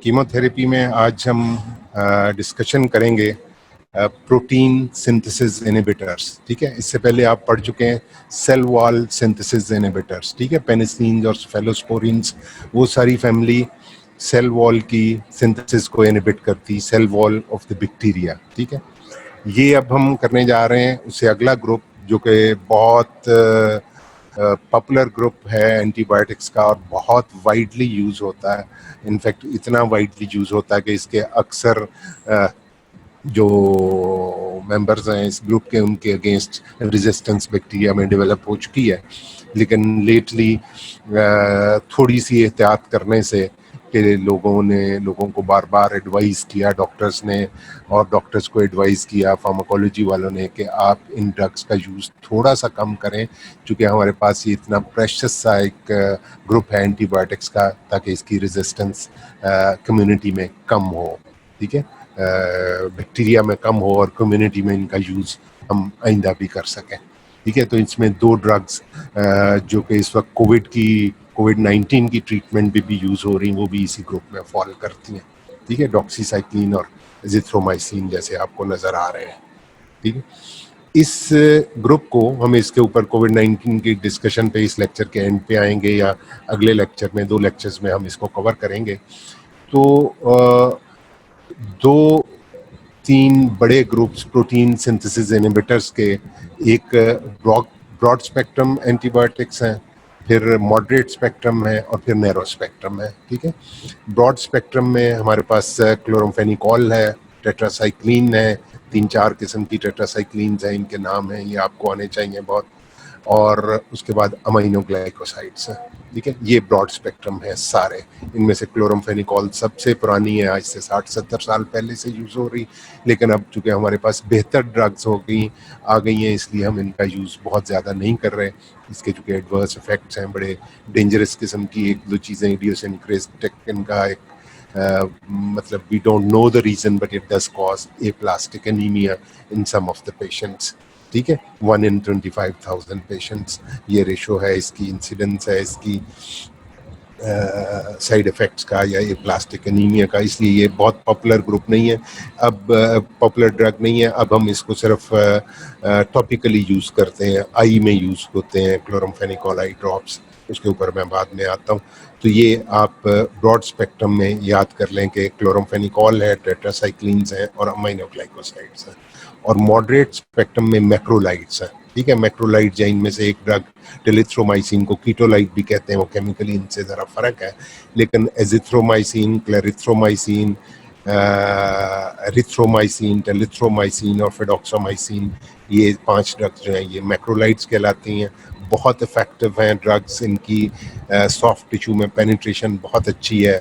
Chemotherapy में आज हम डिस्कशन करेंगे प्रोटीन सिंथेसिस इनहिबिटर्स। ठीक है, इससे पहले आप पढ़ चुके हैं सेल वॉल सिंथेसिस इनहिबिटर्स। ठीक है, पेनिसिलिन और सेफेलोस्पोरिन्स, वो सारी फैमिली सेल वॉल की सिंथेसिस को इनहिबिट करती, cell wall of the bacteria. ठीक है, ये अब हम करने जा रहे हैं उससे अगला ग्रुप जो कि बहुत पॉपुलर ग्रुप है एंटीबायोटिक्स का और बहुत वाइडली यूज होता है। इनफैक्ट इतना वाइडली यूज होता है कि इसके अक्सर जो मेंबर्स हैं इस ग्रुप के, उनके अगेंस्ट रेजिस्टेंस बैक्टीरिया में डेवलप हो चुकी है। लेकिन लेटली थोड़ी सी एहतियात करने से कि लोगों को बार बार एडवाइस किया डॉक्टर्स ने, और डॉक्टर्स को एडवाइस किया फार्माकोलॉजी वालों ने कि आप इन ड्रग्स का यूज़ थोड़ा सा कम करें, क्योंकि हमारे पास ये इतना प्रेशस सा एक ग्रुप है एंटीबायोटिक्स का, ताकि इसकी रेजिस्टेंस कम्युनिटी में कम हो। ठीक है, बैक्टीरिया में कम हो और कम्युनिटी में इनका यूज़ हम आइंदा भी कर सकें। ठीक है, तो इसमें दो ड्रग्स जो कि इस वक्त कोविड-19 की ट्रीटमेंट भी यूज़ हो रही, वो भी इसी ग्रुप में फॉल करती हैं। ठीक है, डॉक्सीसाइक्लिन और एजिथ्रोमाइसिन जैसे आपको नज़र आ रहे हैं। ठीक है, इस ग्रुप को हम इसके ऊपर कोविड-19 की डिस्कशन पे इस लेक्चर के एंड पे आएंगे, या अगले लेक्चर में, 2 लेक्चर्स में हम इसको कवर करेंगे। तो 2-3 बड़े ग्रुप्स प्रोटीन सिंथेसिस इनहिबिटर्स के, एक ब्रॉड स्पेक्ट्रम एंटीबायोटिक्स हैं, फिर मॉडरेट स्पेक्ट्रम है और फिर नैरो स्पेक्ट्रम है। ठीक है, ब्रॉड स्पेक्ट्रम में हमारे पास क्लोरामफेनिकोल है, टेट्रासाइक्लिन है, 3-4 किस्म की टेट्रासाइक्लिन्स हैं, इनके नाम हैं, ये आपको आने चाहिए बहुत, और उसके बाद अमाइनोग्लाइकोसाइड्स हैं। ठीक है, ये ब्रॉड स्पेक्ट्रम है सारे। इनमें से क्लोरामफेनिकोल सबसे पुरानी है, आज से 60-70 साल पहले से यूज़ हो रही, लेकिन अब चूँकि हमारे पास बेहतर ड्रग्स आ गई हैं, इसलिए हम इनका यूज़ बहुत ज़्यादा नहीं कर रहे। इसके चूँकि एडवर्स इफेक्ट्स हैं, बड़े डेंजरस किस्म की 1-2 चीज़ें इडियोसिंक्रेटिक इनका एक मतलब we don't know the reason, but it does cause aplastic anaemia in some of the patients. ठीक है, 1 in 25,000 पेशेंट्स ये रेशो है, इसकी इंसिडेंस है, इसकी साइड इफ़ेक्ट्स का या ये प्लास्टिक एनीमिया का। इसलिए ये बहुत पॉपुलर ग्रुप नहीं है, अब पॉपुलर ड्रग नहीं है। अब हम इसको सिर्फ टॉपिकली यूज़ करते हैं, आई में यूज़ होते हैं क्लोरामफेनिकोल आई ड्रॉप्स, उसके ऊपर मैं बाद में आता हूँ। तो ये आप ब्रॉड स्पेक्ट्रम में याद कर लें कि क्लोरामफेनिकोल है, टेट्रासाइक्लिन्स हैं और अमाइनोग्लाइकोसाइड्स हैं, और मॉडरेट स्पेक्ट्रम में मैक्रोलाइड्स हैं। ठीक है, मैक्रोलाइड या इनमें से एक ड्रग टेलिथ्रोमाइसिन को कीटोलाइड भी कहते हैं, वो केमिकली इनसे ज़रा फ़र्क है, लेकिन एजिथ्रोमाइसिन, क्लेरिथ्रोमाइसिन, एरिथ्रोमाइसिन, टेलिथ्रोमाइसिन और फिडॉक्सामाइसिन, ये 5 ड्रग्स जो हैं ये मैक्रोलाइड्स कहलाती हैं। बहुत इफ़ेक्टिव हैं ड्रग्स, इनकी सॉफ्ट टिश्यू में पेनिट्रेशन बहुत अच्छी है,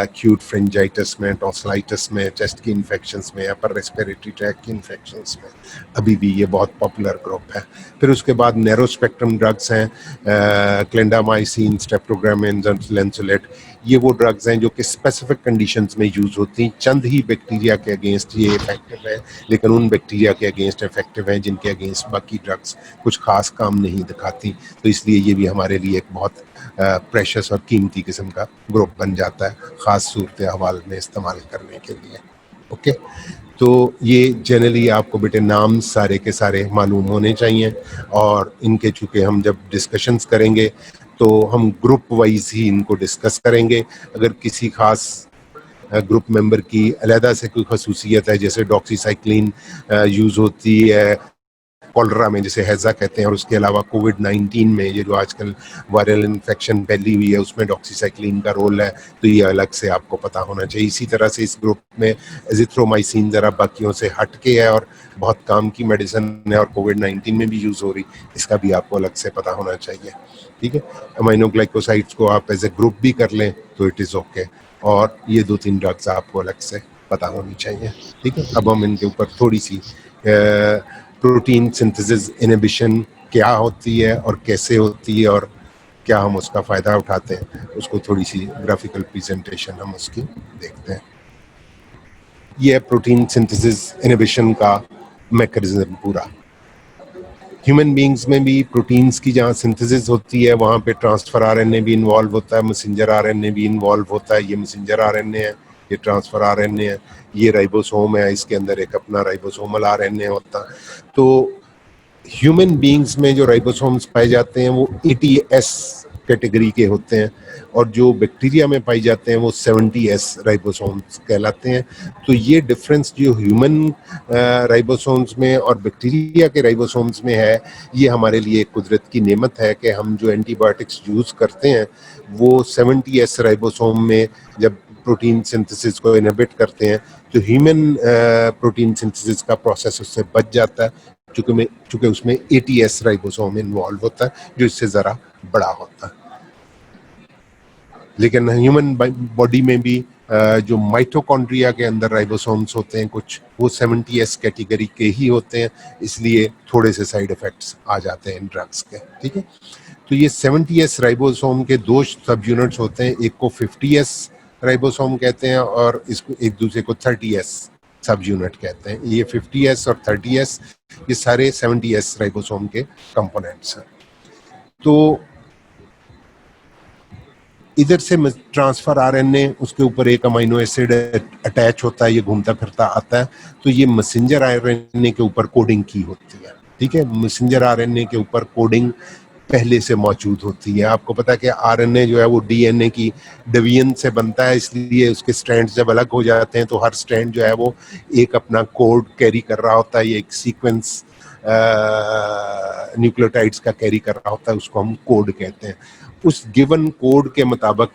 एक्यूट फ्रिंजाइटिस में, टॉन्सिलाइटिस में, चेस्ट की इन्फेक्शंस में, अपर रेस्पिरेटरी ट्रैक्ट की इन्फेक्शंस में अभी भी ये बहुत पॉपुलर ग्रुप है। फिर उसके बाद नैरो स्पेक्ट्रम ड्रग्स हैं, क्लेंडामाइसिन, स्टेप्टोग्रामिन, लेंसोलेट। ये वो ड्रग्स हैं जो कि स्पेसिफिक कंडीशंस में यूज़ होती हैं, चंद ही बैक्टीरिया के अगेंस्ट ये इफेक्टिव है, लेकिन उन बैक्टीरिया के अगेंस्ट इफेक्टिव हैं जिनके अगेंस्ट बाकी ड्रग्स कुछ खास काम नहीं दिखाती। तो इसलिए ये भी हमारे लिए एक बहुत प्रेशस और कीमती किस्म का ग्रुप बन जाता है, ख़ास सूरत हवाल में इस्तेमाल करने के लिए। ओके, तो ये जनरली आपको बेटे नाम सारे के सारे मालूम होने चाहिए, और इनके चूँकि हम जब डिस्कशंस करेंगे तो हम ग्रुप वाइज ही इनको डिस्कस करेंगे। अगर किसी खास ग्रुप मेंबर की अलहदा से कोई खसूसियत है, जैसे डॉक्सीसाइक्लिन यूज़ होती है कॉलरा में, जैसे हैज़ा कहते हैं, और उसके अलावा कोविड-19 में ये जो आजकल वायरल इन्फेक्शन फैली हुई है उसमें डॉक्सीसाइक्लिन का रोल है, तो ये अलग से आपको पता होना चाहिए। इसी तरह से इस ग्रुप में एजिथ्रोमाइसिन ज़रा बाकियों से हट के है और बहुत काम की मेडिसिन है, और कोविड-19 में भी यूज़ हो रही, इसका भी आपको अलग से पता होना चाहिए। ठीक है, अमाइनोग्लाइकोसाइड्स को आप एज ए ग्रुप भी कर लें तो इट इज़ ओके, और ये 2-3 ड्रग्स आपको अलग से पता होनी चाहिए। ठीक है, अब हम इनके ऊपर थोड़ी सी प्रोटीन सिंथेसिस इनहिबिशन क्या होती है और कैसे होती है और क्या हम उसका फ़ायदा उठाते हैं, उसको थोड़ी सी ग्राफिकल प्रेजेंटेशन हम उसकी देखते हैं। ये है प्रोटीन सिंथेसिस इनहिबिशन का मैकेनिज्म पूरा। ह्यूमन बींग्स में भी प्रोटीन्स की जहाँ सिंथेसिस होती है वहाँ पे ट्रांसफर आरएनए भी इन्वॉल्व होता है, मैसेंजर आरएनए भी इन्वॉल्व होता है। ये मैसेंजर आरएनए है, ये ट्रांसफर आरएनए है, ये राइबोसोम है, इसके अंदर एक अपना राइबोसोमल आरएनए होता है। तो ह्यूमन बींग्स में जो राइबोसोम्स पाए जाते हैं वो 80S कैटेगरी के होते हैं, और जो बैक्टीरिया में पाई जाते हैं वो 70S राइबोसोम्स कहलाते हैं। तो ये डिफरेंस जो ह्यूमन राइबोसोम्स में और बैक्टीरिया के राइबोसोम्स में है, ये हमारे लिए कुदरत की नेमत है कि हम जो एंटीबायोटिक्स यूज़ करते हैं वो 70S राइबोसोम में जब प्रोटीन सिंथेसिस को इनहिबिट करते हैं तो ह्यूमन प्रोटीन सिंथेसिस का प्रोसेस उससे बच जाता है, चूंकि उसमें 80S राइबोसोम इन्वॉल्व होता है जो इससे ज़रा बड़ा होता है। लेकिन ह्यूमन बॉडी में भी जो माइटोकॉन्ड्रिया के अंदर राइबोसोम्स होते हैं कुछ, वो 70S कैटेगरी के ही होते हैं, इसलिए थोड़े से साइड इफेक्ट्स आ जाते हैं इन ड्रग्स के। ठीक है, तो ये 70S राइबोसोम के दो सब यूनिट्स होते हैं, एक को 50S राइबोसोम कहते हैं और इसको एक दूसरे को 30S सब यूनिट कहते हैं। ये 50S और 30S ये सारे 70S राइबोसोम के कंपोनेंट्स हैं। तो इधर से ट्रांसफर आरएनए, उसके ऊपर एक अमीनो एसिड अटैच होता है, ये घूमता फिरता आता है, तो ये मैसेंजर आरएनए के ऊपर कोडिंग की होती है। ठीक है, मैसेंजर आरएनए के ऊपर कोडिंग पहले से मौजूद होती है। आपको पता है कि आरएनए जो है वो डीएनए की डिवीजन से बनता है, इसलिए उसके स्ट्रैंड्स जब अलग हो जाते हैं तो हर स्ट्रैंड जो है वो एक अपना कोड कैरी कर रहा होता है, ये एक सीक्वेंस न्यूक्लियोटाइड्स का कैरी कर रहा होता है, उसको हम कोड कहते हैं। उस गिवन कोड के मुताबिक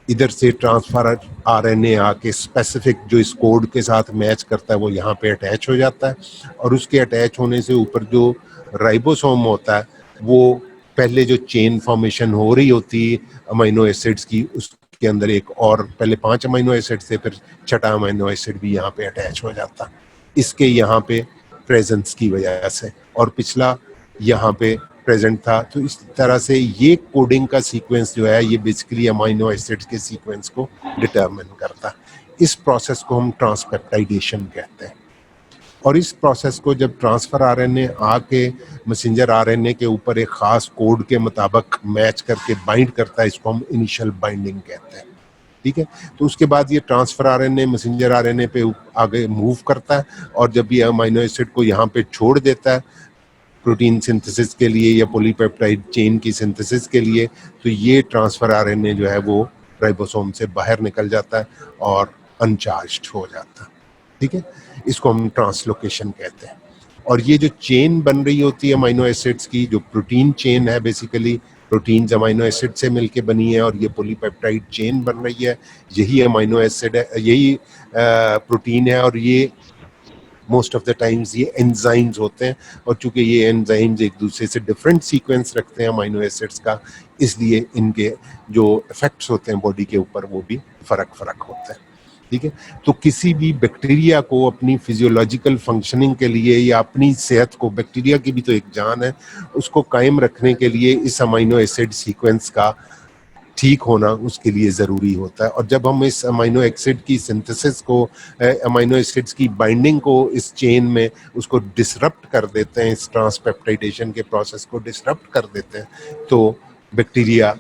इधर से ट्रांसफर आरएनए आके स्पेसिफिक जो इस कोड के साथ मैच करता है वो यहाँ पे अटैच हो जाता है, और उसके अटैच होने से ऊपर जो राइबोसोम होता है वो पहले जो चेन फॉर्मेशन हो रही होती है अमीनो एसिड्स की, उसके अंदर एक और पहले 5 अमीनो एसिड से फिर छठा अमीनो एसिड भी यहाँ पे अटैच हो जाता है, इसके यहाँ पे प्रेजेंस की वजह से, और पिछला यहाँ पे प्रेजेंट था। तो इस तरह से ये कोडिंग का सीक्वेंस जो है ये बेसिकली अमीनो एसिड्स के सीक्वेंस को डिटरमिन करता है। इस प्रोसेस को हम ट्रांसपेप्टाइडेशन कहते हैं, और इस प्रोसेस को जब ट्रांसफर आरएनए आके मैसेंजर आरएनए के ऊपर एक खास कोड के मुताबिक मैच करके बाइंड करता है, इसको हम इनिशियल बाइंडिंग कहते हैं। ठीक है, तो उसके बाद ये ट्रांसफर आरएनए मैसेंजर आरएनए पे आगे मूव करता है, और जब ये अमीनो एसिड को यहाँ पे छोड़ देता है प्रोटीन सिंथेसिस के लिए या पॉलीपेप्टाइड चेन की सिंथेसिस के लिए, तो ये ट्रांसफर आरएनए जो है वो राइबोसोम से बाहर निकल जाता है और अनचार्ज्ड हो जाता है। ठीक है, इसको हम ट्रांसलोकेशन कहते हैं। और ये जो चेन बन रही होती है अमीनो एसिड्स की, जो प्रोटीन चेन है, बेसिकली प्रोटीन्स अमीनो एसिड से मिलके बनी है और ये पॉलीपेप्टाइड चेन बन रही है, यही अमीनो एसिड है, यही प्रोटीन है, और ये मोस्ट ऑफ द टाइम्स ये एंजाइम्स होते हैं, और चूंकि ये एंजाइम्स एक दूसरे से डिफरेंट सीक्वेंस रखते हैं अमीनो एसिड्स का, इसलिए इनके जो इफेक्ट्स होते हैं बॉडी के ऊपर वो भी फर्क होते हैं। ठीक है, तो किसी भी बैक्टीरिया को अपनी फिजियोलॉजिकल फंक्शनिंग के लिए या अपनी सेहत को, बैक्टीरिया की भी तो एक जान है, उसको कायम रखने के लिए इस अमीनो एसिड सीक्वेंस का ठीक होना उसके लिए ज़रूरी होता है। और जब हम इस अमीनो एसिड की सिंथेसिस को, अमीनो एसिड्स की बाइंडिंग को इस चेन में उसको डिसरप्ट कर देते हैं, इस ट्रांसपेप्टाइडेशन के प्रोसेस को डिसरप्ट कर देते हैं, तो बैक्टीरिया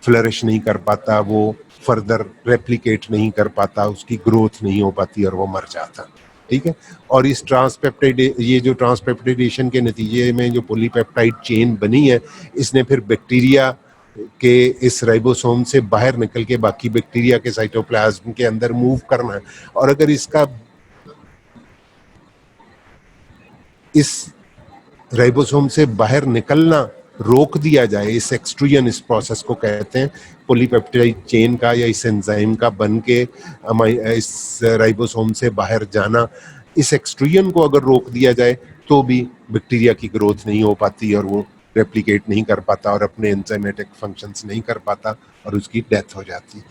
फ्लरिश नहीं कर पाता, वो फर्दर रेप्लिकेट नहीं कर पाता, उसकी ग्रोथ नहीं हो पाती और वो मर जाता। ठीक है, और इस ये जो ट्रांसपेप्टाइडेशन के नतीजे में जो पॉलीपेप्टाइड चेन बनी है, इसने फिर बैक्टीरिया के इस राइबोसोम से बाहर निकल के बाकी बैक्टीरिया के साइटोप्लाज्म के अंदर मूव करना है। और अगर इसका इस राइबोसोम से बाहर निकलना रोक दिया जाए, इस एक्सट्रूजन, इस प्रोसेस को कहते हैं पॉलीपेप्टाइड चेन का या इस एंजाइम का बन के इस राइबोसोम से बाहर जाना, इस एक्सट्रूजन को अगर रोक दिया जाए तो भी बैक्टीरिया की ग्रोथ नहीं हो पाती और वो रेप्लिकेट नहीं कर पाता और अपने एंजाइमेटिक फंक्शंस नहीं कर पाता और उसकी डेथ हो जाती।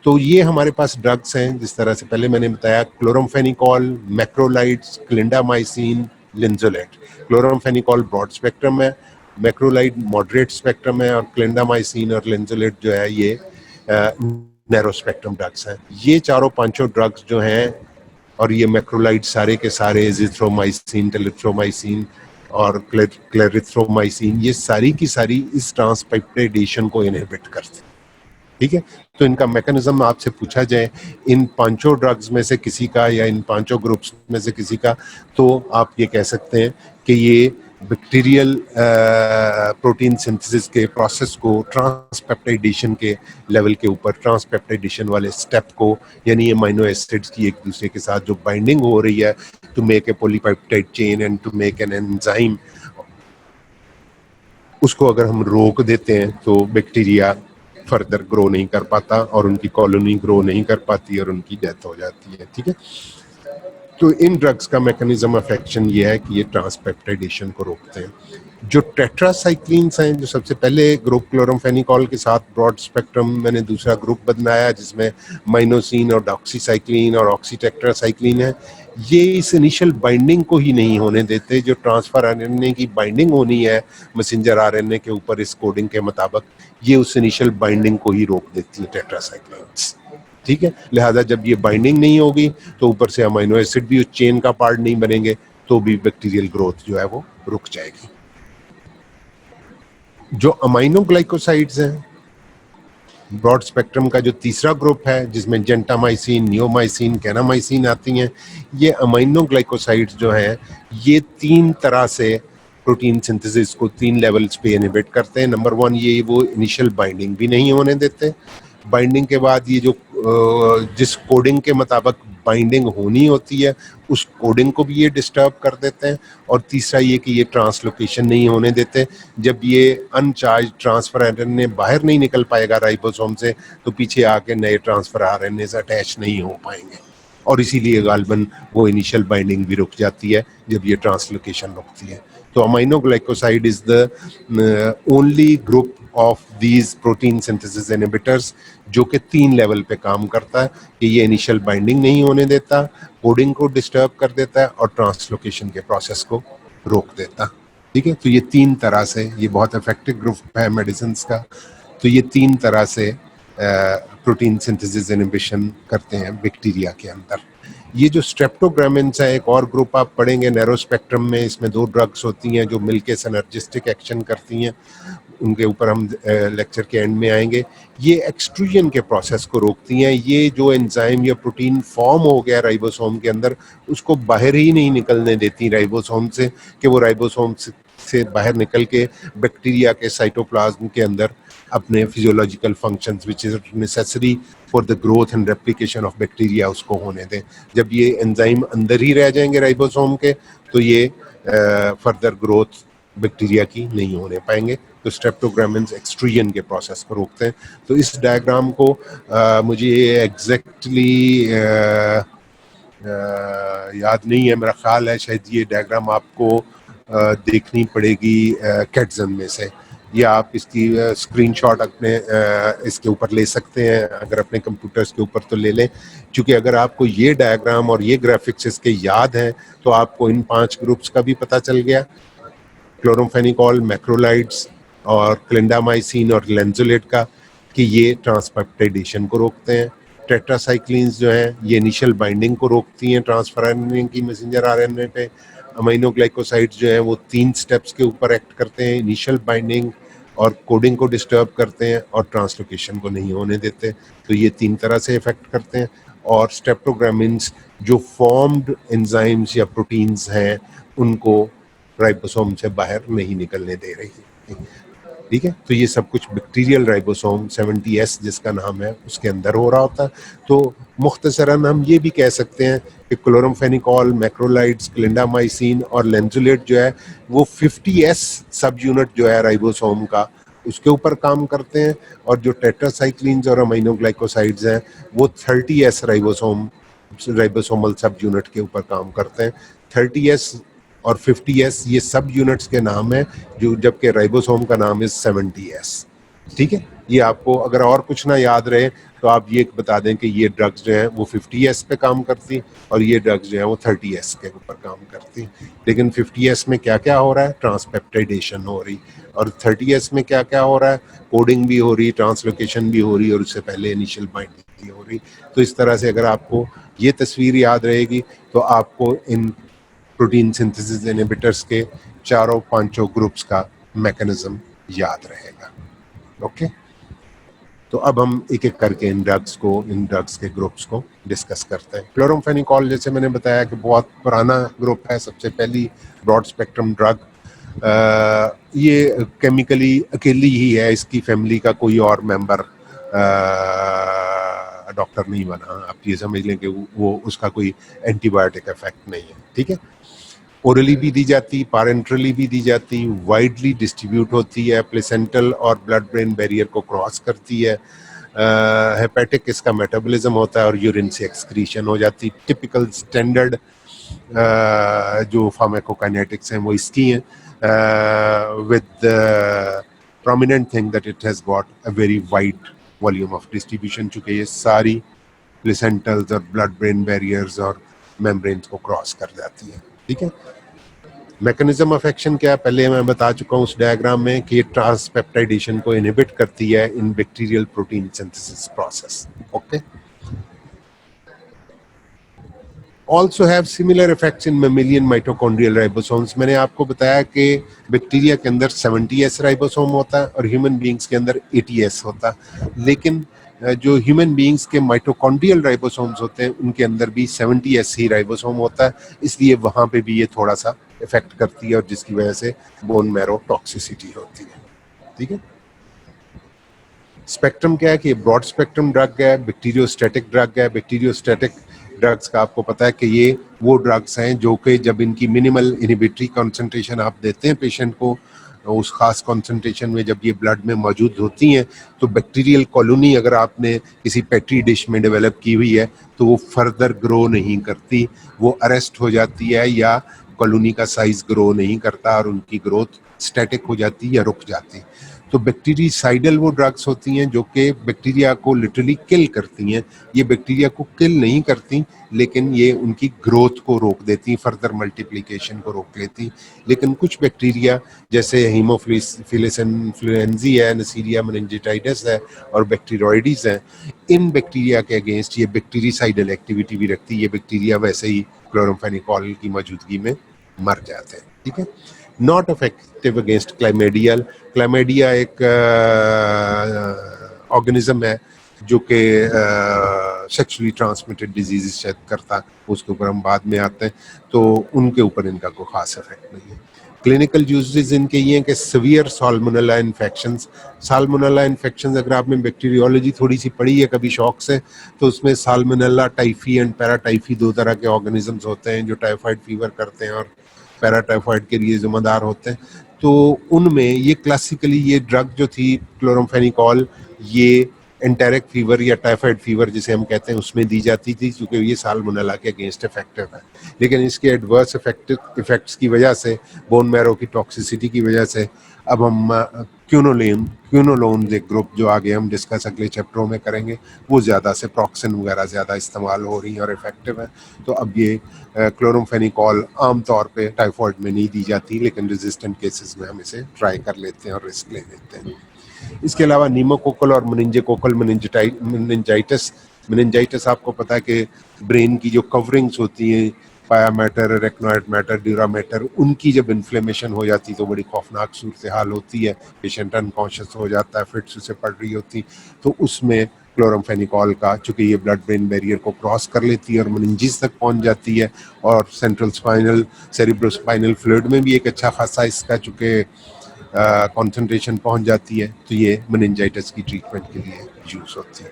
तो ये हमारे पास ड्रग्स हैं, जिस तरह से पहले मैंने बताया, chloramphenicol, macrolides, clindamycin, linezolid. Chloramphenicol broad spectrum है, मैक्रोलाइड मॉडरेट स्पेक्ट्रम है, और क्लिंडामाइसिन और लिंजोलेट जो है ये नैरो स्पेक्ट्रम ड्रग्स हैं। ये चारों पांचों ड्रग्स जो हैं, और ये मैक्रोलाइड सारे के सारे, जिथ्रोमाइसिन, टेलिथ्रोमाइसिन, और क्लेरिथ्रोमाइसिन, ये सारी की सारी इस ट्रांसपेप्टाइडेशन को इनहिबिट करते हैं। ठीक है, तो इनका मैकेनिज्म आपसे पूछा जाए इन पांचों ड्रग्स में से किसी का या इन पांचों ग्रुप्स में से किसी का, तो आप ये कह सकते हैं कि ये बैक्टीरियल प्रोटीन सिंथेसिस के प्रोसेस को ट्रांसपेप्टाइडेशन के लेवल के ऊपर, ट्रांसपेप्टाइडेशन वाले स्टेप को, यानी अमीनो एसिड्स की एक दूसरे के साथ जो बाइंडिंग हो रही है to make a polypeptide chain and to make an enzyme, उसको अगर हम रोक देते हैं तो बैक्टीरिया फर्दर ग्रो नहीं कर पाता और उनकी कॉलोनी ग्रो नहीं कर पाती और उनकी डेथ हो जाती है। ठीक है, तो इन ड्रग्स का मैकेनिज्म ऑफ एक्शन ये है कि ये ट्रांसपेप्टाइडेशन को रोकते हैं। जो टेट्रासाइक्लिन्स हैं, जो सबसे पहले ग्रुप क्लोरमफेनिकॉल के साथ ब्रॉड स्पेक्ट्रम मैंने दूसरा ग्रुप बनाया जिसमें माइनोसिन और डॉक्सीसाइक्लिन और ऑक्सीटेट्रासाइक्लिन है, ये इस इनिशियल बाइंडिंग को ही नहीं होने देते। जो ट्रांसफर आरएनए की बाइंडिंग होनी है मैसेंजर आरएनए के ऊपर इस कोडिंग के मुताबिक, ये उस इनिशियल बाइंडिंग को ही रोक देती है टेट्रासाइक्लिन्स। ठीक है, लिहाजा जब ये बाइंडिंग नहीं होगी तो ऊपर से अमीनो एसिड भी उस चेन का पार्ट नहीं बनेंगे, तो भी बैक्टीरियल ग्रोथ जो है वो रुक जाएगी। जो अमीनो ग्लाइकोसाइड्स हैं, ब्रॉड स्पेक्ट्रम का जो तीसरा ग्रुप है जिसमें जेंटामाइसिन, नियोमाइसिन, कैनामाइसिन आती हैं, ये अमीनो ग्लाइकोसाइड्स जो हैं ये तीन तरह से प्रोटीन सिंथेसिस को तीन लेवल्स पे इनहिबिट करते हैं। नंबर वन, ये वो इनिशियल बाइंडिंग भी नहीं होने देते। बाइंडिंग के बाद ये जो जिस कोडिंग के मुताबिक बाइंडिंग होनी होती है उस कोडिंग को भी ये डिस्टर्ब कर देते हैं। और तीसरा ये कि ये ट्रांसलोकेशन नहीं होने देते। जब ये अनचार्ज ट्रांसफर आरएनए बाहर नहीं निकल पाएगा राइबोसोम से, तो पीछे आके नए ट्रांसफर आरएनए से अटैच नहीं हो पाएंगे, और इसीलिए गालबन वो इनिशियल बाइंडिंग भी रुक जाती है जब ये ट्रांसलोकेशन रुकती है। तो amino glycoside is the only group of these protein synthesis inhibitors जो कि तीन लेवल पे काम करता है कि ये इनिशियल बाइंडिंग नहीं होने देता, कोडिंग को डिस्टर्ब कर देता है और ट्रांसलोकेशन के प्रोसेस को रोक देता। ठीक है, तो ये तीन तरह से, ये बहुत इफेक्टिव ग्रुप है मेडिसिन का। तो ये तीन तरह से प्रोटीन सिंथेसिस इनहिबिशन करते हैं बैक्टीरिया के अंदर। ये जो स्ट्रेप्टोग्रामिन्स है, एक और ग्रुप आप पढ़ेंगे नैरो स्पेक्ट्रम में, इसमें दो ड्रग्स होती हैं जो मिलके सिनर्जिस्टिक एक्शन करती हैं, उनके ऊपर हम लेक्चर के एंड में आएंगे। ये एक्सट्रूजन के प्रोसेस को रोकती हैं। ये जो एंजाइम या प्रोटीन फॉर्म हो गया राइबोसोम के अंदर, उसको बाहर ही नहीं निकलने देती राइबोसोम से, कि वो राइबोसोम से बाहर निकल के बैक्टीरिया के साइटोप्लाज्म के अंदर अपने physiological functions which is necessary for the growth and replication of bacteria उसको होने दें। जब ये एंजाइम अंदर ही रह जाएंगे राइबोसोम के, तो ये फर्दर ग्रोथ बैक्टीरिया की नहीं होने पाएंगे। तो स्ट्रेप्टोग्रामिन्स एक्सट्रूजन के प्रोसेस को रोकते हैं। तो इस डायग्राम को मुझे एग्जैक्टली याद नहीं है, मेरा ख्याल है शायद ये डायग्राम आपको देखनी पड़ेगी कैटजन में से, या आप इसकी स्क्रीनशॉट अपने इसके ऊपर ले सकते हैं, अगर अपने कंप्यूटर्स के ऊपर तो ले लें, क्योंकि अगर आपको ये डायग्राम और ये ग्राफिक्स इसके याद हैं तो आपको इन 5 ग्रुप्स का भी पता चल गया, क्लोरोफेनिकॉल, मैक्रोलाइड्स और क्लिंडामाइसिन और लेंजुलेट का, कि ये ट्रांसपेप्टाइडेशन को रोकते हैं। टेट्रासाइक्लिन्स जो हैं ये इनिशियल बाइंडिंग को रोकती हैं ट्रांसफर आरएनए की मैसेंजर आरएनए पे। अमीनो ग्लाइकोसाइड्स जो हैं वो 3 स्टेप्स के ऊपर एक्ट करते हैं, इनिशियल बाइंडिंग और कोडिंग को डिस्टर्ब करते हैं और ट्रांसलोकेशन को नहीं होने देते। तो ये 3 तरह से इफेक्ट करते हैं। और स्ट्रेप्टोग्रामिन्स जो फॉर्म्ड एंजाइम्स या प्रोटीन्स हैं उनको राइबोसोम से बाहर नहीं निकलने दे रही। ठीक है, तो ये सब कुछ बैक्टीरियल राइबोसोम 70S जिसका नाम है उसके अंदर हो रहा होता है। तो मुख्तसरन हम ये भी कह सकते हैं कि क्लोरोफेनिकॉल, मैक्रोलाइड्स, क्लिंडामाइसिन और लेंजुलेट जो है वो 50S सब यूनिट जो है राइबोसोम का उसके ऊपर काम करते हैं, और जो टेट्रासाइक्लिन्स और अमीनो ग्लाइकोसाइड्स हैं वो 30S राइबोसोमल सब यूनिट के ऊपर काम करते हैं। 30S और 50S ये सब यूनिट्स के नाम है, जो जबकि राइबोसोम का नाम है 70S। ठीक है, ये आपको अगर और कुछ ना याद रहे तो आप ये बता दें कि ये ड्रग्स जो हैं वो 50S पे काम करती और ये ड्रग्स जो हैं वो 30S के ऊपर काम करती। लेकिन 50S में क्या क्या हो रहा है, ट्रांसपेप्टाइडेशन हो रही, और 30S में क्या क्या हो रहा है, कोडिंग भी हो रही, ट्रांसलोकेशन भी हो रही, और उससे पहले इनिशियल बाइंडिंग भी हो रही। तो इस तरह से अगर आपको ये तस्वीर याद रहेगी तो आपको इन प्रोटीन सिंथेसिस इनहिबिटर्स के चारों पांचों ग्रुप्स का मैकेनिज्म याद रहेगा। ओके, तो अब हम एक एक करके इन ड्रग्स के ग्रुप्स को डिस्कस करते हैं। क्लोरामफेनिकोल जैसे मैंने बताया कि बहुत पुराना ग्रुप है, सबसे पहली ब्रॉड स्पेक्ट्रम ड्रग। ये केमिकली अकेली ही है, इसकी फैमिली का कोई और मेंबर डॉक्टर नहीं बना। आप ये समझ लें कि वो उसका कोई एंटीबायोटिक इफेक्ट नहीं है, ठीक है। ओरली भी दी जाती, पैरेंट्रली भी दी जाती, वाइडली डिस्ट्रीब्यूट होती है, प्लेसेंटल और ब्लड ब्रेन बैरियर को क्रॉस करती है। हेपेटिक इसका मेटाबॉलिज्म होता है और यूरिन से एक्सक्रीशन हो जाती। टिपिकल स्टैंडर्ड जो फार्माकोकाइनेटिक्स हैं वो इसकी हैं, with prominent thing that it has got a very wide volume of distribution, चूंकि ये सारी प्लेसेंटल्स और ब्लड ब्रेन बैरियर्स और मेम्ब्रेन्स को क्रॉस कर जाती है, ठीक है। मैकेनिज्म ऑफ एक्शन क्या है, पहले मैं बता चुका हूँ उस डायग्राम में कि ये ट्रांसपेप्टाइडेशन को इनहिबिट करती है इन bacterial protein synthesis process. Okay, also have similar effects in mammalian mitochondrial ribosomes। मैंने आपको बताया कि बैक्टीरिया के अंदर 70S राइबोसोम होता है और ह्यूमन बींग्स के अंदर 80S होता है, लेकिन जो ह्यूमन बींग्स के माइटोकॉन्ड्रियल राइबोसोम्स होते हैं उनके अंदर भी 70S ही राइबोसोम होता है, इसलिए वहाँ पे भी ये थोड़ा सा इफेक्ट करती है और जिसकी वजह से बोन मैरो टॉक्सिसिटी होती है, ठीक है। स्पेक्ट्रम क्या है कि ब्रॉड स्पेक्ट्रम ड्रग है, बैक्टीरियोस्टैटिक ड्रग है। बैक्टीरियोस्टैटिक ड्रग्स का आपको पता है कि ये वो ड्रग्स हैं जो कि जब इनकी मिनिमल इनहिबिटरी कंसंट्रेशन आप देते हैं पेशेंट को, उस खास कंसंट्रेशन में जब ये ब्लड में मौजूद होती हैं तो बैक्टीरियल कॉलोनी अगर आपने किसी पेट्री डिश में डेवलप की हुई है तो वो फर्दर ग्रो नहीं करती, वो अरेस्ट हो जाती है या कॉलोनी का साइज ग्रो नहीं करता और उनकी ग्रोथ स्टैटिक हो जाती है या रुक जाती है। तो बैक्टीरिसाइडल वो ड्रग्स होती हैं जो कि बैक्टीरिया को लिटरली किल करती हैं। ये बैक्टीरिया को किल नहीं करती लेकिन ये उनकी ग्रोथ को रोक देती, फर्दर मल्टीप्लिकेशन को रोक लेती। लेकिन कुछ बैक्टीरिया जैसे हीमोफिलस इन्फ्लुएंजी है, नेसीरिया मेनिंजाइटिस है और बैक्टीरियोइड्स हैं, इन बैक्टीरिया के अगेंस्ट ये बैक्टीरिसाइडल एक्टिविटी भी रखती है। ये बैक्टीरिया वैसे ही क्लोरामफेनिकोल की मौजूदगी में मर जाते हैं, ठीक है। Not effective against chlamydial. Chlamydia एक ऑर्गेनिज्म है जो कि सेक्सुअली ट्रांसमिटेड डिजीज शायद करता है, उसके ऊपर हम बाद में आते हैं, तो उनके ऊपर इनका कोई खास इफेक्ट नहीं है। क्लिनिकल यूजेस इनके ये हैं कि severe salmonella infections. Salmonella infections अगर आपने बैक्टीरियोलॉजी थोड़ी सी पढ़ी है कभी शौक से, तो उसमें साल्मोनेला टाइफी एंड पैराटाइफी दो तरह के ऑर्गेनिजम्स होते हैं जो टाइफाइड फीवर करते हैं और पैराटाइफाइड के लिए जिम्मेदार होते हैं। तो उनमें ये क्लासिकली ये ड्रग जो थी क्लोरामफेनिकोल, ये एंटेरिक फीवर या टाइफाइड फीवर जिसे हम कहते हैं उसमें दी जाती थी क्योंकि ये साल्मोनेला के अगेंस्ट इफेक्टिव है। लेकिन इसके एडवर्स इफेक्ट्स की वजह से, बोन मैरो की टॉक्सिसिटी की वजह से, अब हम क्यूनोलोन एक ग्रुप जो आगे हम डिस्कस अगले चैप्टरों में करेंगे, वो ज़्यादा से प्रॉक्सिन वगैरह ज़्यादा इस्तेमाल हो रही हैं और इफेक्टिव है। तो अब ये क्लोरामफेनिकोल आमतौर पे टाइफाइड में नहीं दी जाती, लेकिन रेजिस्टेंट केसेस में हम इसे ट्राई कर लेते हैं और रिस्क ले लेते हैं। इसके अलावा नीमोकोकल और मेनिंजाइकोकल मेनिंजाइटिस आपको पता है कि ब्रेन की जो कवरिंग्स होती हैं, पाया मैटर, रेक्नोइड मैटर, ड्यूरा मैटर, उनकी जब इन्फ्लेमेशन हो जाती तो बड़ी खौफनाक सूरत हाल होती है, पेशेंट अनकॉन्शियस हो जाता है, फिट्स उसे पड़ रही होती। तो उसमें क्लोरामफेनिकोल का, चूँकि ये ब्लड ब्रेन बैरियर को क्रॉस कर लेती है और मेनिंजिस तक पहुंच जाती है और सेंट्रल स्पाइनल सेरिब्रोस्पाइनल फ्लूइड में भी एक अच्छा खासा इसका चूँकि कॉन्सेंट्रेशन पहुंच जाती है, तो ये मेनिंजाइटिस की ट्रीटमेंट के लिए यूज होती है।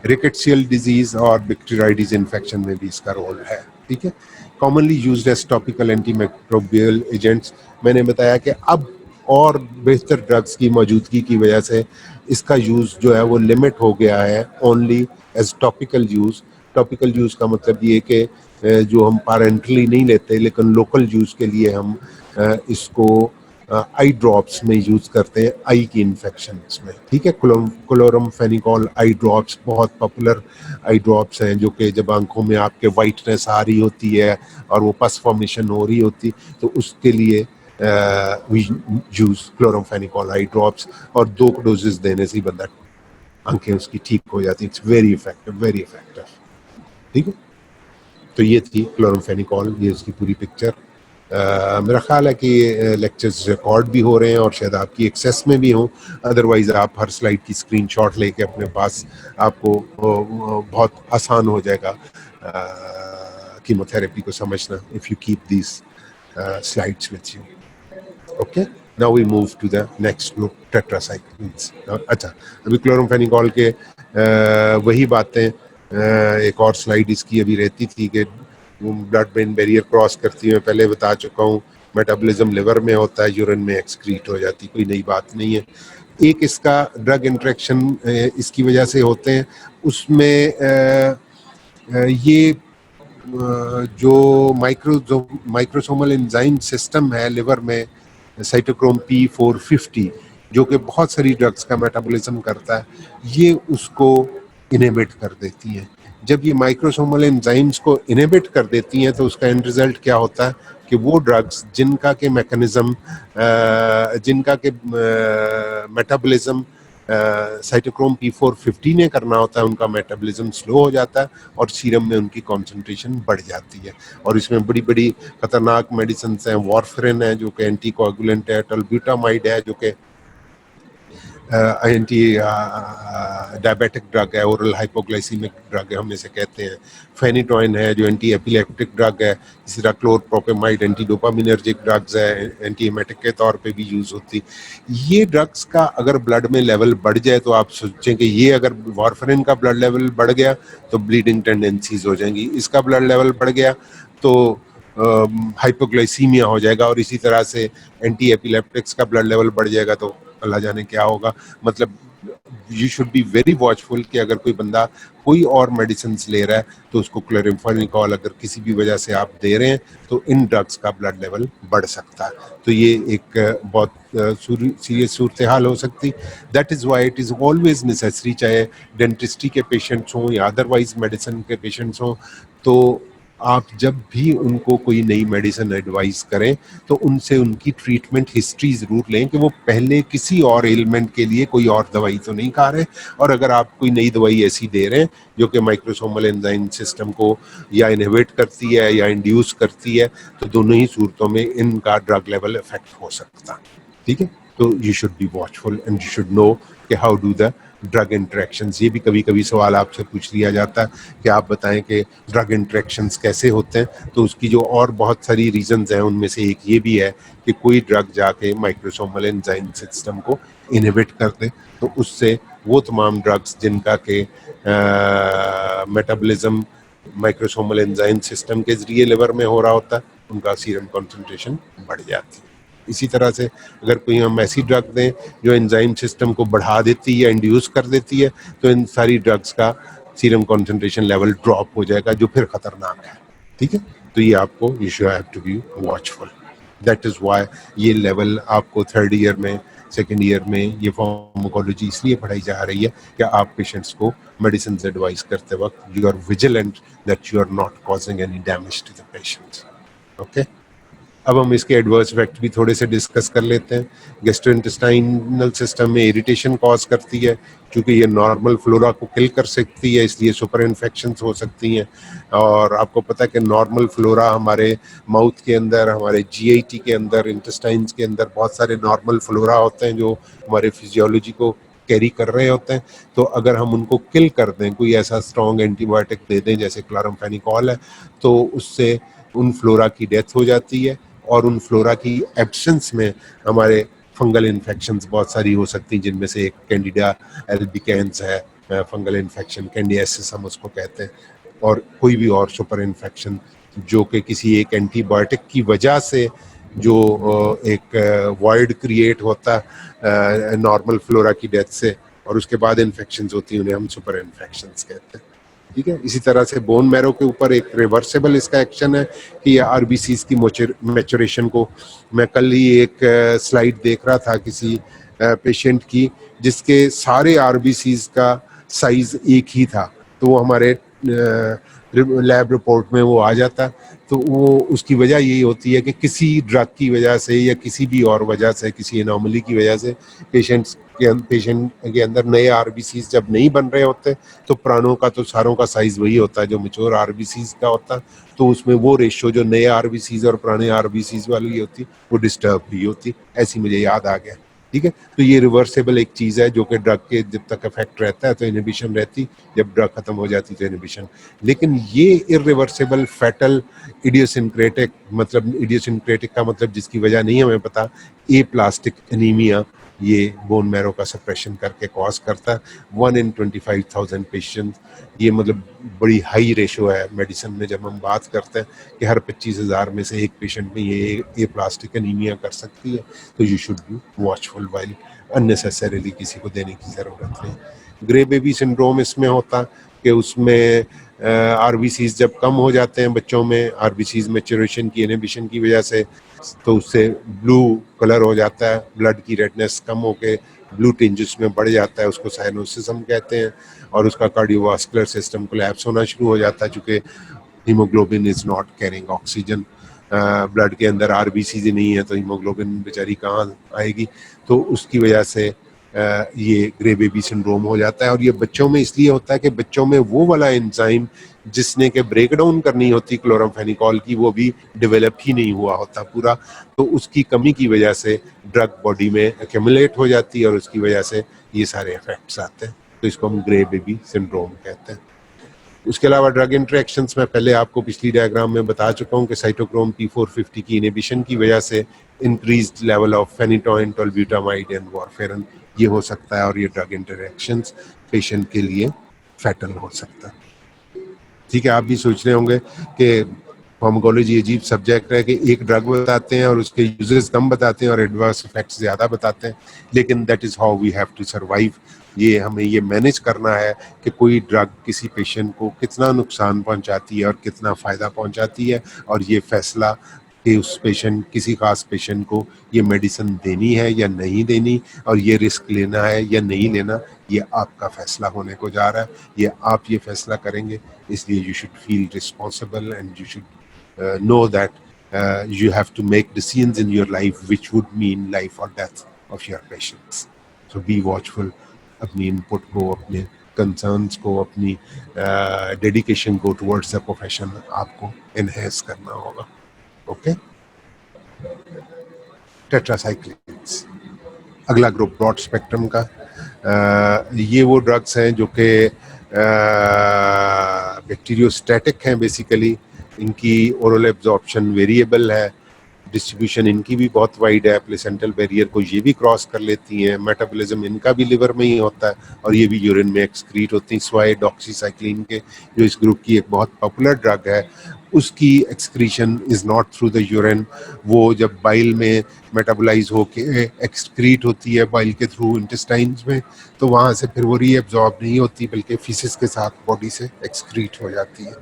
रिकेट्सियल डिजीज और बैक्टीरियोइडिस इन्फेक्शन में भी इसका रोल है, ठीक है। Commonly used as topical antimicrobial agents. मैंने बताया कि अब और बेहतर ड्रग्स की मौजूदगी की वजह से इसका यूज़ जो है वो लिमिट हो गया है only as topical use. Topical use का मतलब ये कि जो हम पैरेंटली नहीं लेते लेकिन लोकल यूज़ के लिए हम इसको आई ड्रॉप्स में यूज करते हैं आई की इन्फेक्शंस में, ठीक है। क्लोरामफेनिकोल आई ड्रॉप्स बहुत पॉपुलर आई ड्रॉप्स हैं जो कि जब आंखों में आपके वाइटनेस आ रही होती है और वो पस फॉर्मेशन हो रही होती तो उसके लिए we use chloramphenicol eye drops और 2 डोजेस देने से ही बंदा आंखें उसकी ठीक हो जाती। इट्स वेरी इफेक्टिव, ठीक है। तो ये थी क्लोरामफेनिकोल, ये उसकी पूरी पिक्चर। मेरा ख्याल है कि लेक्चर्स रिकॉर्ड भी हो रहे हैं और शायद आपकी एक्सेस में भी हों, अदरवाइज़ आप हर स्लाइड की स्क्रीनशॉट लेके अपने पास, आपको बहुत आसान हो जाएगा कीमोथेरेपी को समझना if you keep these slides with you. Okay, now we move to the next group, tetracyclines. अच्छा, अभी क्लोरामफेनिकोल के वही बातें, एक और स्लाइड इसकी अभी रहती थी कि ब्लड ब्रेन बैरियर क्रॉस करती है, मैं पहले बता चुका हूँ. मेटाबॉलिज्म लिवर में होता है, यूरिन में एक्सक्रीट हो जाती, कोई नई बात नहीं है. एक इसका ड्रग इंटरेक्शन इसकी वजह से होते हैं, उसमें ये जो माइक्रोसोमल एंजाइम सिस्टम है लिवर में, साइटोक्रोम P450, जो कि बहुत सारी ड्रग्स का मेटाबॉलिज्म करता है, ये उसको इनहिबिट कर देती हैं. जब ये माइक्रोसोमल एंजाइम्स को इनहिबिट कर देती हैं तो उसका एंड रिजल्ट क्या होता है कि वो ड्रग्स जिनका के मैकेनिज्म, जिनका के मेटाबॉलिज्म साइटोक्रोम P450 ने करना होता है, उनका मेटाबॉलिज्म स्लो हो जाता है और सीरम में उनकी कॉन्सेंट्रेशन बढ़ जाती है. और इसमें बड़ी बड़ी खतरनाक मेडिसिन हैं. वारफरिन है जो कि एंटी कोएगुलेंट है, टलब्यूटामाइड है जो कि एंटी डायबिटिक ड्रग है, ओरल हाइपोग्लाइसीमिक ड्रग है, हम इसे कहते हैं. फेनिटोइन है जो एंटी एपिलेप्टिक ड्रग है. इसी तरह क्लोरप्रोपेमाइड एंटी डोपामिनर्जिक ड्रग्स है, एंटी एमेटिक के तौर पे भी यूज़ होती. ये ड्रग्स का अगर ब्लड में लेवल बढ़ जाए तो आप सोचें कि ये अगर वारफरिन का ब्लड लेवल बढ़ गया तो ब्लीडिंग टेंडेंसीज हो जाएंगी, इसका ब्लड लेवल बढ़ गया तो हाइपोग्लाइसीमिया हो जाएगा, और इसी तरह से एंटी एपिलेप्टिक्स का ब्लड लेवल बढ़ जाएगा तो अल्लाह जाने क्या होगा. मतलब you should be very watchful कि अगर कोई बंदा कोई और मेडिसिन ले रहा है तो उसको क्लोरामफेनिकोल अगर किसी भी वजह से आप दे रहे हैं तो इन ड्रग्स का ब्लड लेवल बढ़ सकता है. तो ये एक बहुत सीरियस सूरत हाल हो सकती. That is why it is always necessary, चाहे डेंटिस्ट्री के पेशेंट्स हों या अदरवाइज मेडिसिन के पेशेंट्स हों, तो आप जब भी उनको कोई नई मेडिसिन एडवाइस करें तो उनसे उनकी ट्रीटमेंट हिस्ट्री ज़रूर लें कि वो पहले किसी और एलिमेंट के लिए कोई और दवाई तो नहीं खा रहे, और अगर आप कोई नई दवाई ऐसी दे रहे हैं जो कि माइक्रोसोमल एंजाइम सिस्टम को या इनहिबिट करती है या इंड्यूस करती है, तो दोनों ही सूरतों में इनका ड्रग लेवल इफेक्ट हो सकता है. ठीक है, तो you should be watchful and you should know कि how do the drug interactions. ये भी कभी कभी सवाल आपसे पूछ लिया जाता है कि आप बताएं कि ड्रग इंटरेक्शंस कैसे होते हैं. तो उसकी जो और बहुत सारी रीजंस हैं उनमें से एक ये भी है कि कोई ड्रग जाके माइक्रोसोमल एंजाइम सिस्टम को इनहिबिट कर दे, तो उससे वो तमाम ड्रग्स जिनका के मेटाबॉलिज्म माइक्रोसोमल एंजाइम सिस्टम के जरिए लिवर में हो रहा होता है, उनका सीरम कॉन्सेंट्रेशन बढ़ जाती है. इसी तरह से अगर कोई हम ऐसी ड्रग दें जो एंजाइम सिस्टम को बढ़ा देती है, इंड्यूस कर देती है, तो इन सारी ड्रग्स का सीरम कॉन्सेंट्रेशन लेवल ड्रॉप हो जाएगा, जो फिर खतरनाक है. ठीक है, तो ये आपको you should have to be watchful. That is why ये लेवल आपको थर्ड ईयर में, सेकेंड ईयर में ये फार्माकोलॉजी इसलिए पढ़ाई जा रही है कि आप पेशेंट्स को मेडिसिन एडवाइस करते वक्त you are vigilant that you are not causing any damage to the patient. Okay, अब हम इसके एडवर्स इफेक्ट भी थोड़े से डिस्कस कर लेते हैं. गैस्ट्रोइंटेस्टाइनल सिस्टम में इरिटेशन कॉज करती है, क्योंकि ये नॉर्मल फ्लोरा को किल कर सकती है, इसलिए सुपर इन्फेक्शंस हो सकती हैं. और आपको पता है कि नॉर्मल फ्लोरा हमारे माउथ के अंदर, हमारे जीआईटी के अंदर, इंटेस्टाइन्स के अंदर बहुत सारे नॉर्मल फ्लोरा होते हैं जो हमारे फिजियोलॉजी को कैरी कर रहे होते हैं. तो अगर हम उनको किल कर दें, कोई ऐसा स्ट्रॉन्ग एंटीबायोटिक दे दें जैसे क्लोरामफेनिकोल है, तो उससे उन फ्लोरा की डेथ हो जाती है, और उन फ्लोरा की एब्सेंस में हमारे फंगल इन्फेक्शंस बहुत सारी हो सकती हैं, जिनमें से एक कैंडिडा एल्बिकेंस है, फंगल इन्फेक्शन, कैंडियासिस हम उसको कहते हैं, और कोई भी और सुपर इन्फेक्शन जो कि किसी एक एंटीबायोटिक की वजह से जो एक वॉइड क्रिएट होता है नॉर्मल फ्लोरा की डेथ से, और उसके बाद इन्फेक्शंस होती हैं, उन्हें हम सुपर इन्फेक्शंस कहते हैं. ठीक है, इसी तरह से बोन मैरो के ऊपर एक रिवर्सेबल इसका एक्शन है कि आरबीसीज की मैचुरेशन को, मैं कल ही एक स्लाइड देख रहा था किसी पेशेंट की जिसके सारे आरबीसीज का साइज एक ही था, तो वो हमारे लैब रिपोर्ट में वो आ जाता. तो वो उसकी वजह यही होती है कि किसी ड्रग की वजह से या किसी भी और वजह से, किसी एनॉमली की वजह से पेशेंट के अंदर नए आरबीसीज जब नहीं बन रहे होते, तो प्राणों का तो सारों का साइज वही होता है जो मेच्योर आरबीसीज का होता है, तो उसमें वो रेशियो जो नए आरबीसीज और पुराने आरबीसीज वाली होती वो डिस्टर्ब भी होती। ऐसी मुझे याद आ गया। ठीक है, तो ये रिवर्सेबल एक चीज है जो कि ड्रग के जब तक इफेक्ट रहता है तो इनहिबिशन रहती, जब ड्रग खत्म हो जाती तो इनहिबिशन। लेकिन ये इरिवर्सेबल फैटल इडियोसिंक्रेटिक, मतलब इडियोसिंक्रेटिक का मतलब जिसकी वजह नहीं हमें पता, ए प्लास्टिक एनीमिया, ये बोन मैरो का सप्रेशन करके कॉज करता है 1 in 25,000 पेशेंट। ये मतलब बड़ी हाई रेशो है मेडिसिन में जब हम बात करते हैं कि हर 25,000 में से एक पेशेंट में ये ए प्लास्टिक एनीमिया कर सकती है। तो you should be watchful while unnecessarily किसी को देने की ज़रूरत नहीं। ग्रे बेबी सिंड्रोम इसमें होता कि उसमें आरबीसीज जब कम हो जाते हैं बच्चों में, आरबीसीज मैच्योरेशन की इनहिबिशन की वजह से, तो उससे ब्लू कलर हो जाता है, ब्लड की रेडनेस कम होके ब्लू टिंज उसमें बढ़ जाता है, उसको साइनोसिस हम कहते हैं, और उसका कार्डियोवास्कुलर सिस्टम कोलैप्स होना शुरू हो जाता है चूँकि haemoglobin is not carrying oxygen. Blood के अंदर आरबीसीज ही नहीं है तो हीमोग्लोबिन बेचारी कहाँ आएगी, तो उसकी वजह से ये ग्रे बेबी सिंड्रोम हो जाता है। और ये बच्चों में इसलिए होता है कि बच्चों में वो वाला एंजाइम जिसने के ब्रेक डाउन करनी होती क्लोरामफेनिकॉल की, वो भी डेवलप ही नहीं हुआ होता पूरा, तो उसकी कमी की वजह से ड्रग बॉडी में एक्यूमुलेट हो जाती है और उसकी वजह से ये सारे इफेक्ट्स आते हैं, तो इसको हम ग्रे बेबी सिंड्रोम कहते हैं। उसके अलावा ड्रग इंटरेक्शंस में पहले आपको पिछली डायग्राम में बता चुका हूँ कि साइटोक्रोम P450 की इनहिबिशन की वजह से increased level of phenytoin, tolbutamide and warfarin ये हो सकता है, और ये ड्रग इंटरेक्शंस पेशेंट के लिए फैटल हो सकता है। ठीक है, आप भी सोच रहे होंगे कि फार्माकोलॉजी अजीब सब्जेक्ट है कि एक ड्रग बताते हैं और उसके यूजेस कम बताते हैं और एडवर्स इफेक्ट्स ज़्यादा बताते हैं, लेकिन that is how we have to survive. ये हमें ये मैनेज करना है कि कोई ड्रग किसी पेशेंट को कितना नुकसान पहुंचाती है और कितना फ़ायदा पहुंचाती है, और ये फैसला कि उस पेशेंट, किसी खास पेशेंट को ये मेडिसिन देनी है या नहीं देनी, और ये रिस्क लेना है या नहीं लेना, ये आपका फैसला होने को जा रहा है, ये आप ये फैसला करेंगे। इसलिए you should feel responsible and you should know that you have to make decisions in your life which would mean life or death of your patients. So be watchful. अपनी input को, अपने concerns को, अपनी dedication को towards the profession आपको enhance करना होगा. Okay? Tetracyclines. अगला ग्रुप ब्रॉड स्पेक्ट्रम का, ये वो ड्रग्स हैं जो कि बैक्टीरियोस्टैटिक हैं बेसिकली, इनकी ओरल एब्जॉर्प्शन वेरिएबल है, डिस्ट्रीब्यूशन इनकी भी बहुत वाइड है, प्लेसेंटल बैरियर को ये भी क्रॉस कर लेती हैं, मेटाबॉलिज्म इनका भी लिवर में ही होता है और ये भी यूरिन में एक्सक्रीट होती हैं, सिवाय डॉक्सीसाइक्लिन के जो इस ग्रुप की एक बहुत पॉपुलर ड्रग है, उसकी excretion is not through the urine, वो जब बाइल में मेटाबोलाइज होके एक्सक्रीट होती है बाइल के थ्रू इंटेस्टाइन्स में, तो वहाँ से फिर वो रीएब्जॉर्ब नहीं होती बल्कि फिसिस के साथ बॉडी से एक्सक्रीट हो जाती है।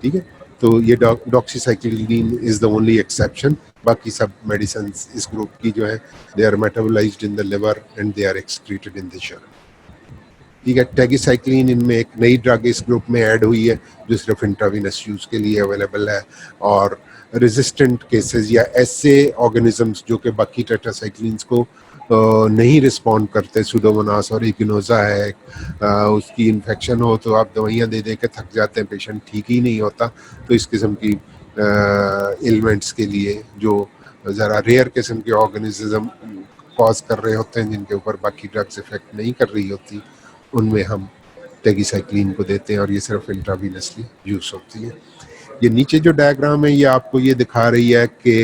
ठीक है, तो ये doxycycline is the only exception, बाकी सब मेडिसिन इस ग्रुप की जो है they are metabolised in the liver and they are excreted in the urine. ठीक है, टेगिसाइक्लिन इनमें एक नई ड्रग इस ग्रुप में ऐड हुई है जो सिर्फ इंट्रावीनस यूज के लिए अवेलेबल है, और रेजिस्टेंट केसेस या ऐसे ऑर्गेनिजम्स जो कि बाकी टेट्रासाइक्लिन्स को नहीं रिस्पॉन्ड करते, सुडोमोनास और इकिनोजा है, उसकी इन्फेक्शन हो तो आप दवाइयाँ दे दे के थक जाते हैं, पेशेंट ठीक ही नहीं होता, तो इस किस्म की एलिमेंट्स के लिए जो ज़रा रेयर किस्म के ऑर्गेनिज्म कॉज कर रहे होते हैं जिनके ऊपर बाकी ड्रग्स इफेक्ट नहीं कर रही होती, उनमें हम टेगिसाइक्लिन को देते हैं और ये सिर्फ इंट्रावीनसली यूज होती है। ये नीचे जो डायग्राम है ये आपको ये दिखा रही है कि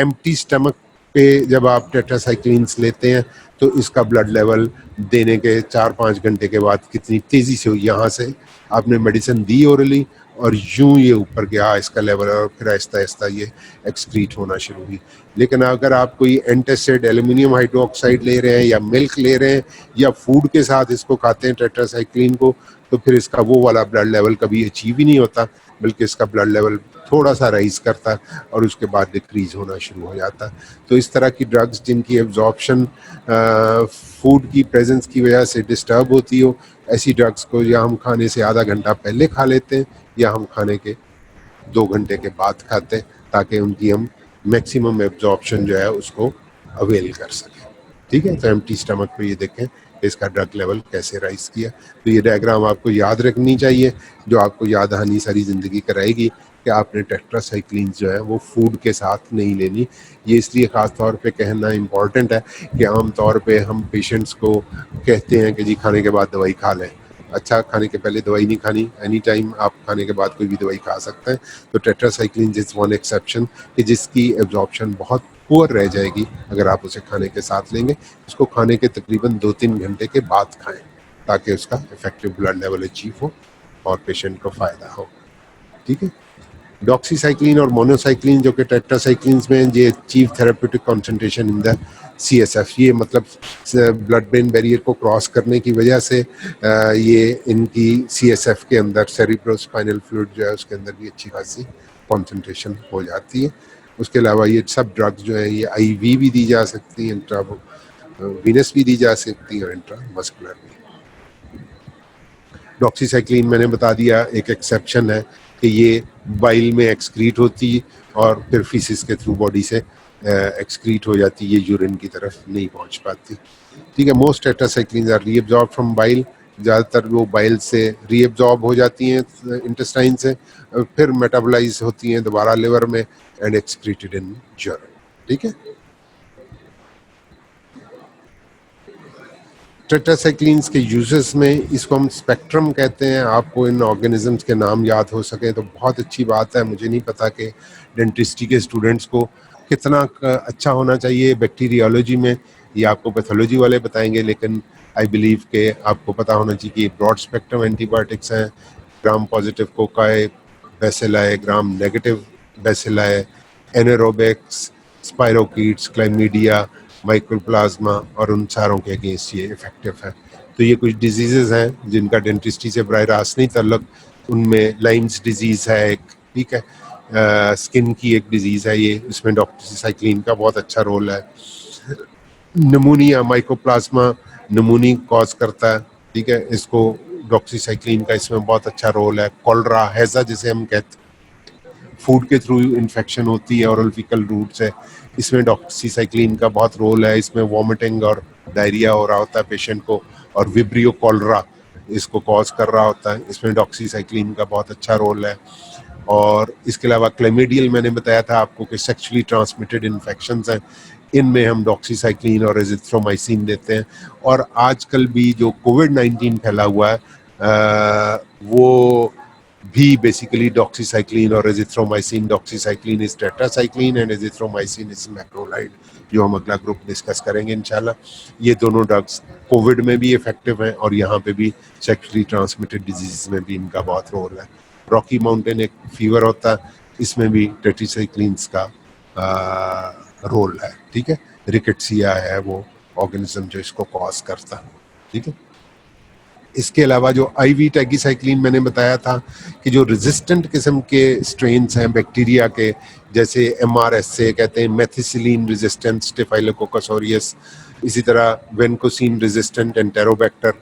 एम्प्टी स्टमक पे जब आप टेट्रासाइक्लिन्स लेते हैं तो इसका ब्लड लेवल देने के 4-5 घंटे के बाद कितनी तेज़ी से, यहाँ से आपने मेडिसिन दी ओरली और यूं ये ऊपर गया इसका लेवल, और फिर आहिस्ता आहिस्ता ये एक्सक्रीट होना शुरू हुई। लेकिन अगर आप कोई एंटासिड एल्युमिनियम हाइड्रोक्साइड ले रहे हैं या मिल्क ले रहे हैं या फूड के साथ इसको खाते हैं टेट्रासाइक्लिन को, तो फिर इसका वो वाला ब्लड लेवल कभी अचीव ही नहीं होता, बल्कि इसका ब्लड लेवल थोड़ा सा राइज करता है और उसके बाद डिक्रीज होना शुरू हो जाता है। तो इस तरह की ड्रग्स जिनकी एब्जॉर्प्शन फूड की प्रेजेंस की वजह से डिस्टर्ब होती हो, ऐसी ड्रग्स को या हम खाने से आधा घंटा पहले खा लेते हैं या हम खाने के 2 घंटे के बाद खाते हैं, ताकि उनकी हम मैक्सिमम एब्जॉर्प्शन जो है उसको अवेल कर सकें। ठीक है, तो एम्प्टी स्टमक पे ये देखें इसका ड्रग लेवल कैसे राइज किया। तो ये डायग्राम आपको याद रखनी चाहिए, जो आपको याद आनी सारी ज़िंदगी कराएगी कि आपने टेट्रासाइक्लिन जो है वो फूड के साथ नहीं लेनी। ये इसलिए ख़ास तौर पे कहना इम्पॉर्टेंट है कि आम तौर पे हम पेशेंट्स को कहते हैं कि जी खाने के बाद दवाई खा लें। अच्छा, खाने के पहले दवाई नहीं खानी, एनी टाइम आप खाने के बाद कोई भी दवाई खा सकते हैं। तो टेट्रासाइक्लिन इज वन एक्सेप्शन कि जिसकी एब्जॉर्प्शन बहुत पुअर रह जाएगी अगर आप उसे खाने के साथ लेंगे। उसको खाने के तकरीबन 2-3 घंटे के बाद खाएं, ताकि उसका इफेक्टिव ब्लड लेवल अचीव हो और पेशेंट को फ़ायदा हो। ठीक है, डॉक्सीसाइक्लिन और मोनोसाइक्लिन जो कि टेट्रासाइक्लिन में ये achieve therapeutic concentration in the CSF, ये मतलब ब्लड ब्रेन बैरियर को क्रॉस करने की वजह से ये इनकी CSF के अंदर सेरिब्रोस्पाइनल फ्लूइड जो है उसके अंदर भी अच्छी खासी कॉन्सेंट्रेशन हो जाती है। उसके अलावा ये सब ड्रग्स जो है ये IV भी दी जा सकती हैं, इंट्रावीनस भी दी जा सकती हैं और इंट्रामस्कुलर भी। डॉक्सीसाइक्लिन मैंने बता दिया एक एक्सेप्शन है कि ये बाइल में एक्सक्रीट होती है और फिर फीसिस के थ्रू बॉडी से एक्सक्रीट हो जाती है, ये यूरिन की तरफ नहीं पहुंच पाती। ठीक है, most tetracyclines are reabsorb from bile, ज़्यादातर वो बाइल से रीअब्जॉर्ब हो जाती हैं इंटेस्टाइन से, फिर मेटाबोलाइज होती हैं दोबारा लिवर में एंड एक्सक्रीटेड इन यूरिन। ठीक है, टेट्रासाइक्लिन्स के यूजेस में इसको हम स्पेक्ट्रम कहते हैं। आपको इन ऑर्गेनिजम्स के नाम याद हो सके तो बहुत अच्छी बात है। मुझे नहीं पता कि डेंटिस्ट्री के स्टूडेंट्स को कितना अच्छा होना चाहिए बैक्टीरियोलॉजी में, ये आपको पैथोलॉजी वाले बताएंगे, लेकिन आई बिलीव के आपको पता होना चाहिए कि ब्रॉड स्पेक्ट्रम एंटीबायोटिक्स हैं। Gram positive cocci, bacilli, gram negative bacilli, anaerobics, spirochetes, chlamydia, mycoplasma और उन सारों के अगेंस्ट ये इफेक्टिव है। तो ये कुछ डिजीज़ेज़ हैं जिनका डेंटिस्ट्री से बराह रास्त नहीं तल्लुक। उनमें लाइम्स डिजीज़ है एक, ठीक है, स्किन की एक डिजीज़ है ये, इसमें डॉक्सीसाइक्लिन का बहुत अच्छा रोल है। नमूनिया, माइकोप्लाज्मा नमूनी कॉज करता है, ठीक है, इसको डॉक्सीसाइक्लिन का इसमें बहुत अच्छा रोल है। कॉलरा, हैजा जिसे हम कहते हैं, फूड के थ्रू इन्फेक्शन होती है ओरल फीकल रूट से, इसमें डॉक्सीसाइक्लिन का बहुत रोल है। इसमें वॉमिटिंग और डायरिया हो रहा होता है पेशेंट को, और विब्रियो कॉलरा इसको कॉज कर रहा होता है, इसमें डॉक्सीसाइक्लिन का बहुत अच्छा रोल है। और इसके अलावा क्लेमिडियल मैंने बताया था आपको कि सेक्सुअली ट्रांसमिटेड इन्फेक्शंस हैं, इनमें हम डॉक्सीसाइक्लिन और एजिथ्रोमाइसिन देते हैं। और आजकल भी जो कोविड-19 फैला हुआ है वो भी बेसिकली डॉक्सीसाइक्लिन और azithromycin, doxycycline is tetracycline and azithromycin is macrolide, जो हम अगला ग्रुप डिस्कस करेंगे इंशाल्लाह। ये दोनों ड्रग्स कोविड में भी इफेक्टिव हैं और यहाँ पे भी सेक्सुअली ट्रांसमिटेड डिजीज में भी इनका बहुत रोल है। रॉकी माउंटेन एक फीवर होता है, इसमें भी टेट्रासाइक्लिन्स का रोल है। ठीक है, रिकेट्सिया है वो ऑर्गेनिज्म जो इसको कॉज करता है। ठीक है, इसके अलावा जो IV टैगीसाइक्लिन मैंने बताया था कि जो रेजिस्टेंट किस्म के स्ट्रेन्स हैं बैक्टीरिया के, जैसे MRSA कहते हैं, मेथिसिलिन रेजिस्टेंट स्टेफाइलोकोकस ऑरियस, इसी तरह वेनकोसिन रेजिस्टेंट एंटेरोबैक्टर।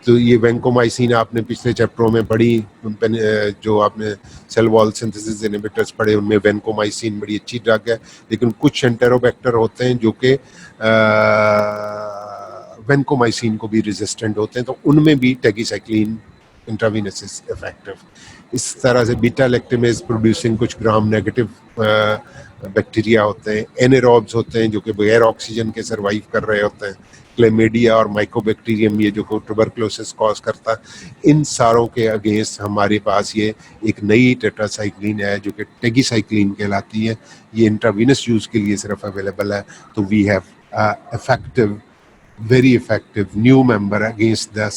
तो ये वेंकोमाइसिन आपने पिछले चैप्टरों में पढ़ी, जो आपने सेल वॉल सिंथेसिस इनहिबिटर्स पढ़े उनमें वेंकोमाइसिन बड़ी अच्छी ड्रग है। लेकिन कुछ एंटेरोबैक्टर होते हैं जो कि वेंकोमाइसिन को भी रेजिस्टेंट होते हैं, तो उनमें भी टैगीसाइक्लिन इंट्रावीनस इज इफेक्टिव। इस तरह से बीटा लैक्टेमेज प्रोड्यूसिंग कुछ ग्राम नेगेटिव बैक्टीरिया होते हैं, एनेरोब्स होते हैं जो कि बगैर ऑक्सीजन के सर्वाइव कर रहे होते हैं, क्लेमेडिया और माइकोबैक्टीरियम ये जो ट्यूबरकुलोसिस कॉज करता है। इन सारों के अगेंस्ट हमारे पास ये एक नई टेट्रासाइक्लिन है जो कि टैगीसाइक्लिन कहलाती है। ये इंट्रावीनस यूज के लिए सिर्फ अवेलेबल है। तो we have effective, very effective new member against the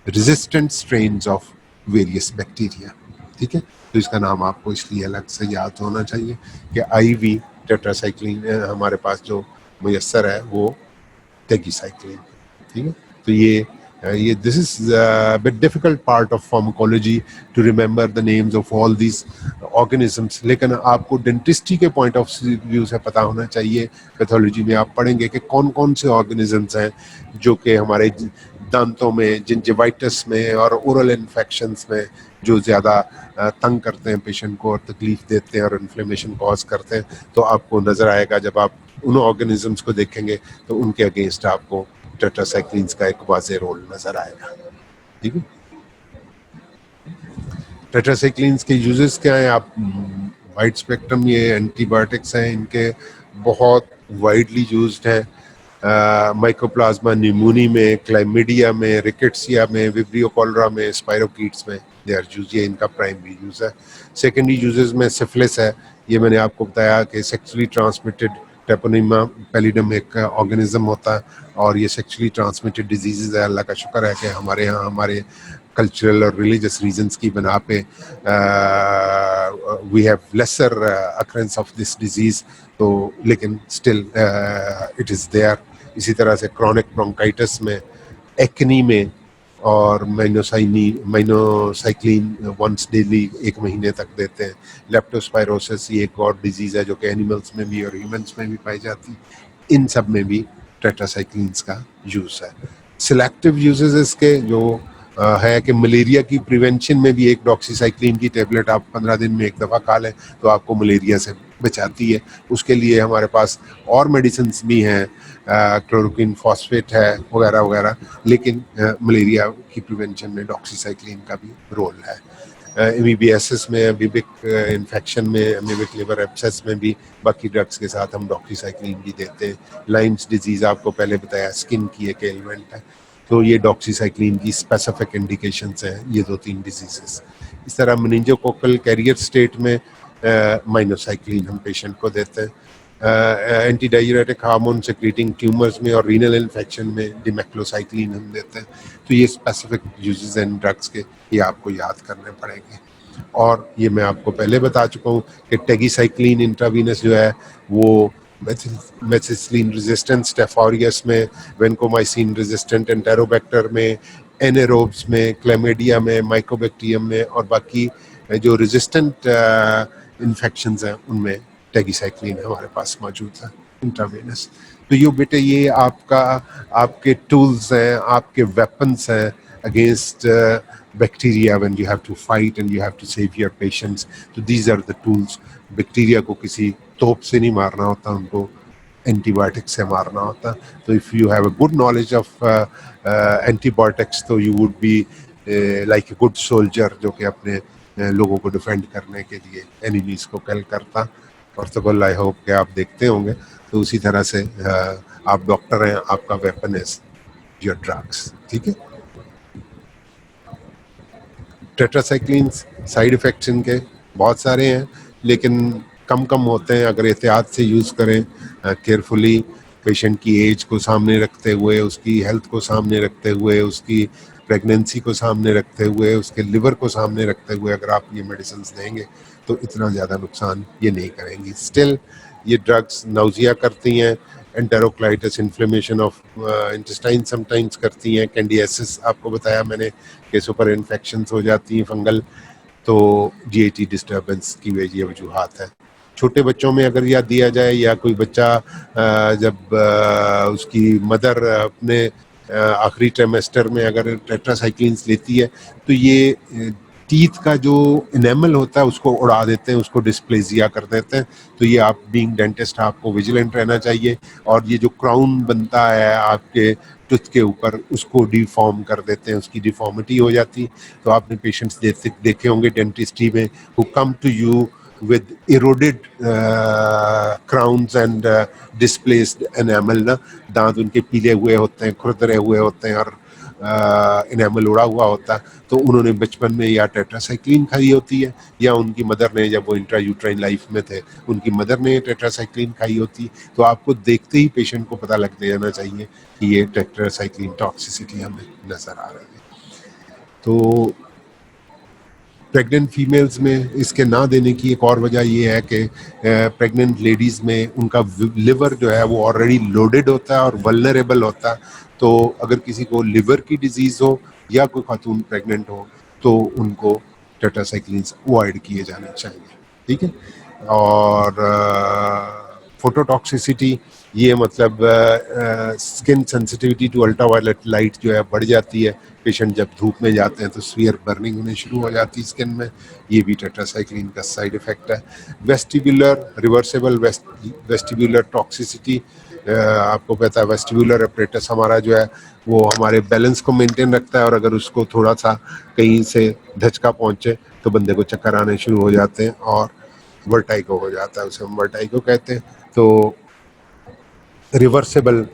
resistant strains of various bacteria। ठीक है, तो इसका नाम आपको इसलिए अलग से याद होना चाहिए कि IV टेट्रासाइक्लिन हमारे पास जो मुयस्सर है वो टैगीसाइक्लिन। ठीक है, तो ये this is bit difficult part of pharmacology to remember the names of all these organisms, लेकिन आपको डेंटिस्ट्री के पॉइंट ऑफ व्यू से पता होना चाहिए। पैथोलॉजी में आप पढ़ेंगे कि कौन कौन से ऑर्गेनिजम्स हैं जो कि हमारे दांतों में, जिंजिवाइटिस में और ओरल इन्फेक्शंस में जो ज़्यादा तंग करते हैं पेशेंट को और तकलीफ देते हैं और इन्फ्लेमेशन कॉज करते हैं, तो आपको नज़र आएगा जब आप उन ऑर्गेनिजम्स को देखेंगे तो उनके अगेंस्ट आपको टेट्रासाइक्लिन्स का एक वाज़ेह रोल नज़र आएगा। ठीक है, टेट्रासाइक्लिन्स के यूजेस क्या हैं? आप वाइड स्पेक्ट्रम ये एंटीबायोटिक्स हैं, इनके बहुत वाइडली यूज्ड हैं माइकोप्लाज्मा न्यूमोनी में, क्लाइमीडिया में, रिकेट्सिया में, विब्रियो कॉलरा में, स्पाइरोकीट्स में दे आर यूज, ये इनका प्राइमरी यूज है। सेकेंडरी यूजेस में सिफिलिस है, ये मैंने आपको बताया कि सेक्सुअली ट्रांसमिटेड ट्रेपोनिमा पैलिडम एक ऑर्गेनिज्म होता है और ये सेक्सुअली ट्रांसमिटेड डिजीज़ है। अल्लाह का शुक्र है कि हमारे यहाँ हमारे कल्चरल और रिलीजियस रीजंस की बना पे we have lesser occurrence of this disease, तो लेकिन स्टिल इट इज़ देयर। इसी तरह से क्रॉनिक ब्रोंकाइटिस में, एक्नी में और माइनोसाइक्लिन वंस डेली 1 महीने तक देते हैं। लेप्टोस्पायरोसिस ये एक और डिजीज़ है जो कि एनिमल्स में भी और ह्यूमंस में भी पाई जाती है। इन सब में भी टेट्रासाइक्लिन्स का यूज़ है। सिलेक्टिव यूजेस इसके जो है कि मलेरिया की प्रिवेंशन में भी एक डॉक्सीसाइक्लिन की टेबलेट आप 15 दिन में एक दफ़ा खा लें तो आपको मलेरिया से बचाती है। उसके लिए हमारे पास और मेडिसिन भी हैं, क्लोरोक्विन फॉस्फेट है वगैरह वगैरह, लेकिन मलेरिया की प्रिवेंशन में डॉक्सीसाइक्लिन का भी रोल है। एमीबियासिस में, अमीबिक इन्फेक्शन में, अमीबिक लिवर एब्सेस में भी बाकी ड्रग्स के साथ हम डॉक्सीसाइक्लिन भी देते हैं। लाइम्स डिजीज़ आपको पहले बताया स्किन की एक एलिमेंट है, तो ये डॉक्सीसाइक्लिन की स्पेसिफिक इंडिकेशंस हैं, ये 2-3 डिजीजेस। इस तरह मेनिंजोकोकल कैरियर स्टेट में माइनोसाइक्लिन हम पेशेंट को देते हैं। Anti diuretic hormone secreting tumours में और रीनल इन्फेक्शन में डिमेक्लोसाइक्लिन हम देते हैं। तो ये स्पेसिफिक यूजेस हैं ड्रग्स के, ये आपको याद करने पड़ेंगे। और ये मैं आपको पहले बता चुका हूँ कि टेगीसाइक्लिन इंट्रावीनस जो है वो मेथिसिलिन रेजिस्टेंट स्टेफ ऑरियस में, वेनकोमाइसिन रेजिस्टेंट एंटेरोबैक्टर में, एनेरोब्स में, क्लेमिडिया में, माइकोबैक्टीरियम में और बाकी जो रेजिस्टेंट इन्फेक्शंस हैं उनमें टेगीसाइक्लिन हमारे पास मौजूद है इंट्रावेनस। तो ये बेटे ये आपके टूल्स हैं, आपके वेपन्स हैं against bacteria when you have to fight and you have to save your patients. So these are the tools. Bacteria को किसी तोप से नहीं मारना होता, उनको एंटीबायोटिक से मारना होता। तो if you have a good knowledge of antibiotics तो you would be like a good soldier जो कि अपने लोगों को डिफेंड करने के लिए एनिमीज को किल करता। First of all I hope कि आप देखते होंगे, तो उसी तरह से आप डॉक्टर हैं, आपका वेपन इज योर ड्रग्स। ठीक है, टेट्रासाइक्लिन्स साइड इफ़ेक्ट्स इनके बहुत सारे हैं, लेकिन कम होते हैं अगर एहतियात से यूज़ करें, केयरफुली, पेशेंट की एज को सामने रखते हुए, उसकी हेल्थ को सामने रखते हुए, उसकी प्रेगनेंसी को सामने रखते हुए, उसके लिवर को सामने रखते हुए अगर आप ये मेडिसिन देंगे तो इतना ज़्यादा नुकसान ये नहीं करेंगी। स्टिल ये ड्रग्स नाउजिया करती हैं, एंटेरोक्लाइटिस, इन्फ्लेमेशन ऑफ इंटेस्टाइन समटाइम्स करती हैं, कैंडियासिस आपको बताया मैंने कि सुपर इन्फेक्शंस हो जाती हैं फंगल, तो जीएटी डिस्टर्बेंस की ये वजूहात है। छोटे बच्चों में अगर यह दिया जाए या कोई बच्चा जब उसकी मदर अपने आखिरी ट्राइमेस्टर में अगर टेट्रासाइक्लिन्स लेती है तो ये टीथ का जो इनेमल होता है उसको उड़ा देते हैं, उसको डिस्प्लेजिया कर देते हैं। तो ये आप बीइंग डेंटिस्ट आपको विजिलेंट रहना चाहिए, और ये जो क्राउन बनता है आपके टूथ के ऊपर उसको डिफॉर्म कर देते हैं, उसकी डिफॉर्मिटी हो जाती। तो आपने पेशेंट्स देखे होंगे डेंटिस्ट्री में who come to you with eroded crowns and displaced enamel ना, दांत उनके पीले हुए होते हैं, खुरदरे हुए होते हैं और इनेमल उड़ा हुआ होता है। तो उन्होंने बचपन में या टेट्रासाइक्लिन खाई होती है या उनकी मदर ने, जब वो इंट्रायूट्राइन लाइफ में थे, उनकी मदर ने टेट्रासाइक्लिन खाई होती। तो आपको देखते ही पेशेंट को पता लग जाना चाहिए कि ये टेट्रासाइक्लिन टॉक्सिसिटी हमें नज़र आ रही है। तो प्रेग्नेंट फीमेल्स में इसके ना देने की एक और वजह ये है कि प्रेग्नेंट लेडीज़ में उनका लिवर जो है वो ऑलरेडी लोडेड होता है और वल्नरेबल होता है। तो अगर किसी को लिवर की डिजीज़ हो या कोई खातून प्रेग्नेंट हो तो उनको टेट्रासाइक्लिन्स अवॉइड किए जाने चाहिए। ठीक है, और फोटोटॉक्सिसिटी ये मतलब skin sensitivity to ultraviolet light जो है बढ़ जाती है। पेशेंट जब धूप में जाते हैं तो सीवियर बर्निंग होनी शुरू हो जाती है स्किन में, ये भी टेट्रासाइक्लिन का साइड इफेक्ट है। वेस्टिबुलर रिवर्सेबल वेस्टिबुलर टॉक्सिसिटी, आपको पता है वेस्टिबुलर अपरेटस हमारा जो है वो हमारे बैलेंस को मेंटेन रखता है, और अगर उसको थोड़ा सा कहीं से धचका पहुंचे तो बंदे को चक्कर आने शुरू हो जाते हैं और वर्टाइगो हो जाता है, उसे हम वर्टाइगो कहते हैं। तो रिवर्सेबल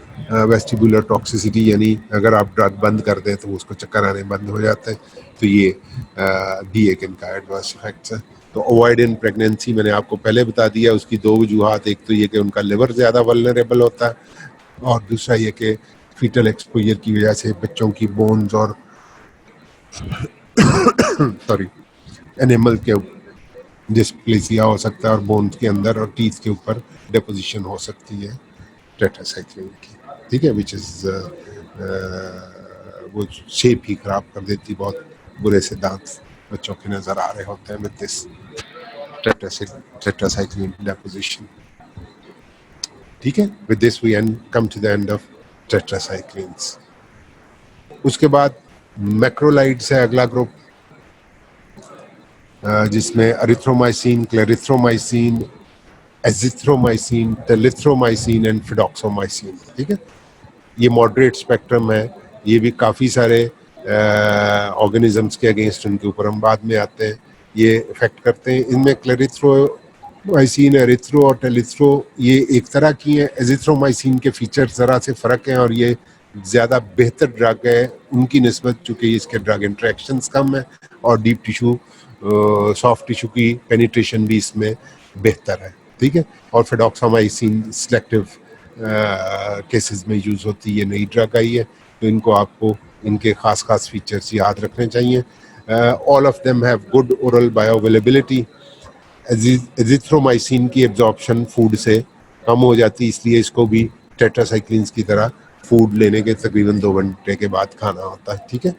वेस्टिबुलर टॉक्सिसिटी, यानी अगर आप ड्रग बंद कर दें तो उसको चक्कर आने बंद हो जाते हैं, तो ये भी एक इनका एडवर्स इफेक्ट्स है। तो अवॉइड इन प्रेगनेंसी मैंने आपको पहले बता दिया, उसकी दो वजूहत, एक तो ये कि उनका लिवर ज़्यादा वल्नरेबल होता है, और दूसरा ये कि फीटल एक्सपोजर की वजह से बच्चों की बोन्स और सॉरी एनिमल के डिस्प्लेसिया हो सकता है, और बोन्स के अंदर और टीथ के ऊपर डिपोजिशन हो सकती है टेट्रासाइक्लिन की, ठीक है, विच इज़ वो शेप ही खराब कर देती, बहुत बुरे से दांत बच्चों के नज़र आ रहे होते हैं विद दिस टेट्रासाइक्लिन डिपोजिशन, ठीक है। With this we come to the end of tetracyclines. उसके बाद मैक्रोलाइड्स है अगला ग्रुप, जिसमें erythromycin, clarithromycin, azithromycin, telithromycin and fidaxomicin, ठीक है। ये मॉडरेट स्पेक्ट्रम है, ये भी काफ़ी सारे ऑर्गेनिजम्स के अगेंस्ट, उनके ऊपर हम बाद में आते हैं, ये इफेक्ट करते हैं। इनमें क्लेरिथ्रोमाइसिन, एरिथ्रो और टेलिथ्रो ये एक तरह की हैं। एजिथ्रोमाइसिन के फीचर ज़रा से फ़र्क हैं और ये ज़्यादा बेहतर ड्रग है उनकी निस्बत, चूँकि इसके ड्रग इंट्रैक्शंस कम है और डीप टिश्यू सॉफ्ट टिश्यू की पेनिट्रेशन भी इसमें बेहतर है, ठीक है। और फिडॉक्सामाइसिन सिलेक्टिव केसेस में यूज़ होती है, नई ड्रग आई है, तो इनको आपको इनके खास खास फीचर्स याद रखने चाहिए। All of them have good oral bioavailability. Azithromycin की एब्जॉर्प्शन फूड से कम हो जाती, इसलिए इसको भी टेट्रासाइक्लिन्स की तरह फूड लेने के तकरीबन 2 घंटे के बाद खाना होता है, ठीक है।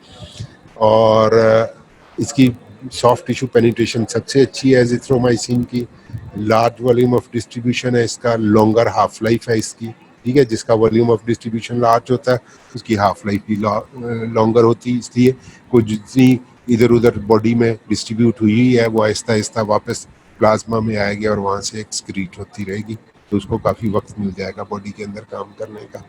और इसकी सॉफ्ट टिश्यू पेनिट्रेशन सबसे अच्छी है एजिथ्रोमाइसिन की, लार्ज वॉल्यूम ऑफ डिस्ट्रीब्यूशन है इसका, लॉन्गर हाफ लाइफ है इसकी, ठीक है। जिसका वॉल्यूम ऑफ डिस्ट्रीब्यूशन लार्ज होता है उसकी हाफ लाइफ भी लॉन्गर होती है, इसलिए कुछ जितनी इधर उधर बॉडी में डिस्ट्रीब्यूट हुई है वो आहिस्ता आहिस्ता वापस प्लाज्मा में आएगी और वहाँ से एक्सक्रीट होती रहेगी, तो उसको काफ़ी वक्त मिल जाएगा बॉडी के अंदर काम करने का,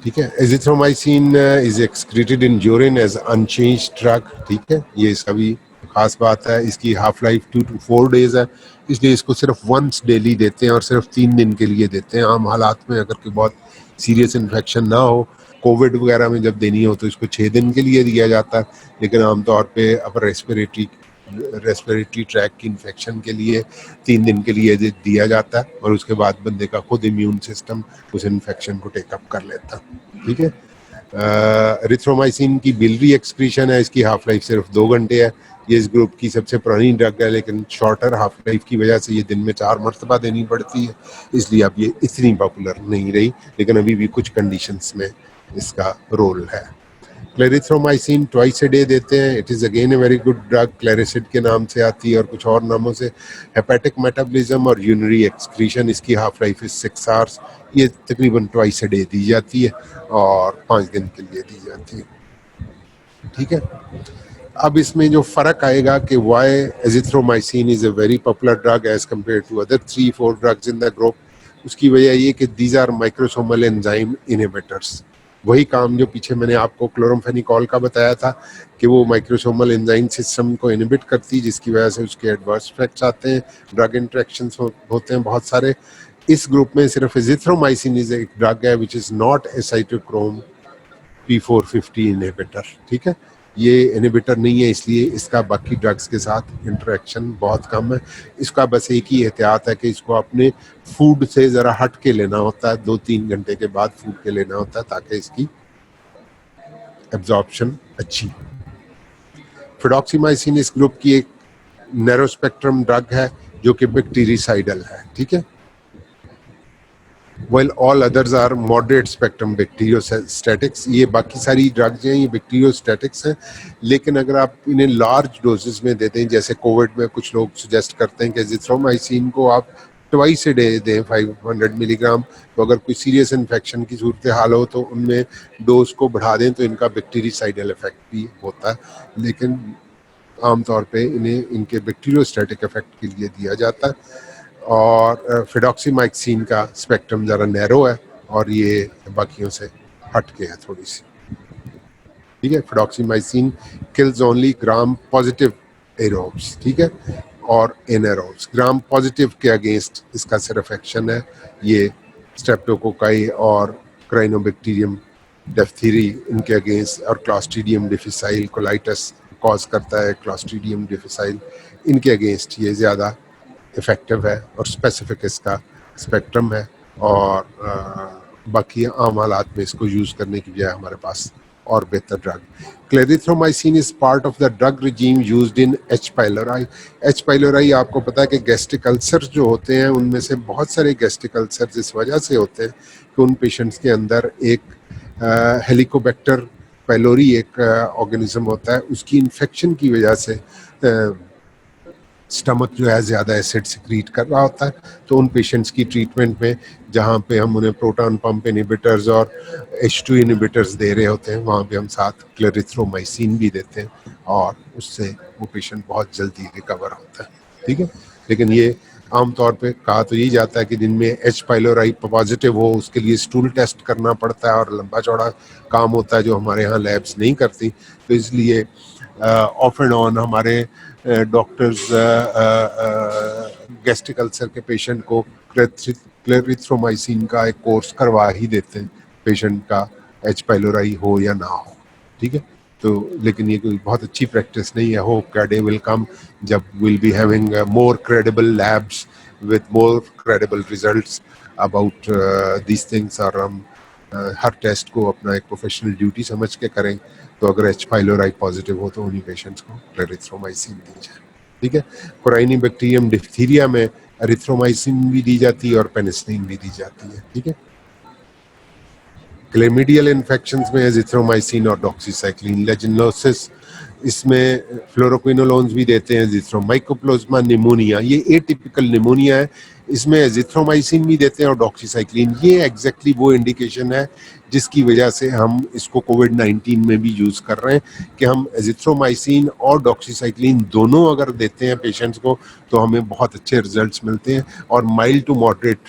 ठीक है। Azithromycin is excreted in urine as unchanged drug, ठीक है, ये इसका भी खास बात है। इसकी हाफ लाइफ 2 to 4 डेज है, इसलिए इसको सिर्फ वंस डेली देते हैं और सिर्फ 3 दिन के लिए देते हैं। आम हालात में अगर कोई बहुत सीरियस इन्फेक्शन ना हो, कोविड वगैरह में जब देनी हो तो इसको 6 दिन के लिए दिया जाता है, लेकिन आमतौर पे अपर रेस्पिरेटरी ट्रैक की इन्फेक्शन के लिए 3 दिन के लिए दिया जाता है, और उसके बाद बंदे का खुद इम्यून सिस्टम उस इन्फेक्शन को टेकअप कर लेता, ठीक है। एरिथ्रोमाइसिन की बिलरी एक्सक्रीशन है, इसकी हाफ लाइफ सिर्फ 2 घंटे है। ये इस ग्रुप की सबसे पुरानी ड्रग है, लेकिन शॉर्टर हाफ लाइफ की वजह से ये दिन में 4 मरतबा देनी पड़ती है, इसलिए अब ये इतनी पॉपुलर नहीं रही, लेकिन अभी भी कुछ कंडीशंस में इसका रोल है। क्लेरिथ्रोमाइसिन ट्वाइस ए डे देते हैं, it is again a very good drug, Klaricid के नाम से आती है और कुछ और नामों से। हेपेटिक मेटाबॉलिज्म और यूरिनरी एक्सक्रीशन, इसकी हाफ लाइफ इज 6 आवर्स, ये तकरीबन ट्वाइस ए डे दी जाती है और 5 दिन के लिए दी जाती है, ठीक है। अब इसमें जो फ़र्क आएगा कि why azithromycin is a very popular drug as compare to other 3-4 drugs in the group, उसकी वजह ये कि these are microsomal enzyme inhibitors. वही काम जो पीछे मैंने आपको क्लोरमफेनिकॉल का बताया था कि वो माइक्रोसोमल एंजाइम सिस्टम को इनहिबिट करती है, जिसकी वजह से उसके एडवर्स इफेक्ट्स आते हैं, ड्रग इंट्रैक्शंस होते हैं बहुत सारे। इस ग्रुप में सिर्फ एजिथ्रोमाइसिन इज एक ड्रग है which is not a cytochrome P450 inhibitor, ठीक है, ये इनहिबिटर नहीं है, इसलिए इसका बाकी ड्रग्स के साथ इंटरेक्शन बहुत कम है। इसका बस एक ही एहतियात है कि इसको अपने फूड से ज़रा हट के लेना होता है, 2-3 घंटे के बाद फूड के लेना होता है ताकि इसकी एब्जॉर्प्शन अच्छी। फिडॉक्सीमाइसिन इस ग्रुप की एक नैरो स्पेक्ट्रम ड्रग है जो कि बैक्टीरिसाइडल है, ठीक है। While all others are moderate spectrum bacteriostatics, ये बाकी सारी ड्रग्स हैं ये बैक्टीरियोस्टैटिक्स हैं, लेकिन अगर आप इन्हें लार्ज डोजेस में देते हैं, जैसे कोविड में कुछ लोग सजेस्ट करते हैं कि एजिथ्रोमाइसिन को आप ट्वाइस ए डे दें 500 मिलीग्राम। तो अगर कोई सीरियस इन्फेक्शन की सूरत हाल हो तो उनमें डोज को बढ़ा दें तो इनका बैक्टीरिसाइडल इफेक्ट भी होता है, लेकिन आमतौर पे इन्हें इनके बैक्टीरियोस्टैटिक इफेक्ट के लिए दिया जाता है। और फिडॉक्सीमाइसिन का स्पेक्ट्रम ज़रा नैरो है और ये बाकियों से हट के है थोड़ी सी, ठीक है। Fidaxomicin kills only gram positive aerobes, ठीक है, और एनारोब्स। ग्राम पॉजिटिव के अगेंस्ट इसका सिर्फ एक्शन है ये स्ट्रेप्टोकोकाई और क्राइनोबैक्टीरियम डिफ्थीरी इनके अगेंस्ट, और क्लॉस्ट्रीडियम डिफिसाइल कोलाइटिस कॉज करता है, क्लॉस्ट्रीडियम डिफिसाइल, इनके अगेंस्ट ये ज़्यादा इफेक्टिव है और स्पेसिफिक इसका स्पेक्ट्रम है। और बाकी आम हालात में इसको यूज़ करने की बजाय हमारे पास और बेहतर drug clarithromycin is part of the drug regime used in H pylori. H pylori आपको पता है कि गैस्ट्रिक अल्सर जो होते हैं उनमें से बहुत सारे गैस्ट्रिक अल्सर इस वजह से होते हैं कि उन पेशेंट्स के अंदर एक हेलिकोबैक्टर पाइलोरी एक ऑर्गेनिज्म होता है, उसकी इन्फेक्शन की वजह से स्टमक जो है ज़्यादा एसिड सिक्रीट कर रहा होता है। तो उन पेशेंट्स की ट्रीटमेंट में जहाँ पे हम उन्हें प्रोटॉन पंप इनिबिटर्स और H2 इनिबिटर्स दे रहे होते हैं वहाँ पे हम साथ क्लेरिथ्रोमाइसिन भी देते हैं और उससे वो पेशेंट बहुत जल्दी रिकवर होता है, ठीक है। लेकिन ये आमतौर पे कहा तो यही जाता है कि जिनमें एच पाइलोराई पॉजिटिव हो उसके लिए स्टूल टेस्ट करना पड़ता है और लंबा चौड़ा काम होता है जो हमारे यहाँ लैब्स नहीं करती। तो इसलिए ऑफ एंड ऑन हमारे डॉक्टर्स गैस्ट्रिक अल्सर के पेशेंट को क्लेरिथ्रोमाइसिन का एक कोर्स करवा ही देते हैं, पेशेंट का एच पाइलोराई हो या ना हो, ठीक है। तो लेकिन ये कोई बहुत अच्छी प्रैक्टिस नहीं है। होप का डे विल कम जब will be having more credible labs with more credible results about these things, और हम हर टेस्ट को अपना एक प्रोफेशनल ड्यूटी समझ के करें। तो अगर एच पाइलोराई पॉजिटिव हो तो उन्हीं पेशेंट्स को क्लेरिथ्रोमाइसिन दी जाए, ठीक है। कोराइनोबैक्टीरियम डिफ्थीरिया में एरिथ्रोमाइसिन भी दी जाती है और पेनिसिलिन भी दी जाती है, ठीक है। क्लेमिडियल इन्फेक्शंस में एजिथ्रोमाइसिन और डॉक्सीसाइक्लिन। लेजिनोसिस इसमें फ्लोरोक्विनोलोन्स भी देते हैं। जिथ्रोमाइकोप्लाज्मा निमोनिया, ये एटिपिकल निमोनिया है, इसमें एजिथ्रोमाइसिन भी देते हैं और डॉक्सीसाइक्लिन। ये एग्जैक्टली वो इंडिकेशन है जिसकी वजह से हम इसको कोविड-19 में भी यूज़ कर रहे हैं कि हम एजिथ्रोमाइसिन और डॉक्सीसाइक्लिन दोनों अगर देते हैं पेशेंट्स को तो हमें बहुत अच्छे रिजल्ट्स मिलते हैं। और माइल्ड टू मॉडरेट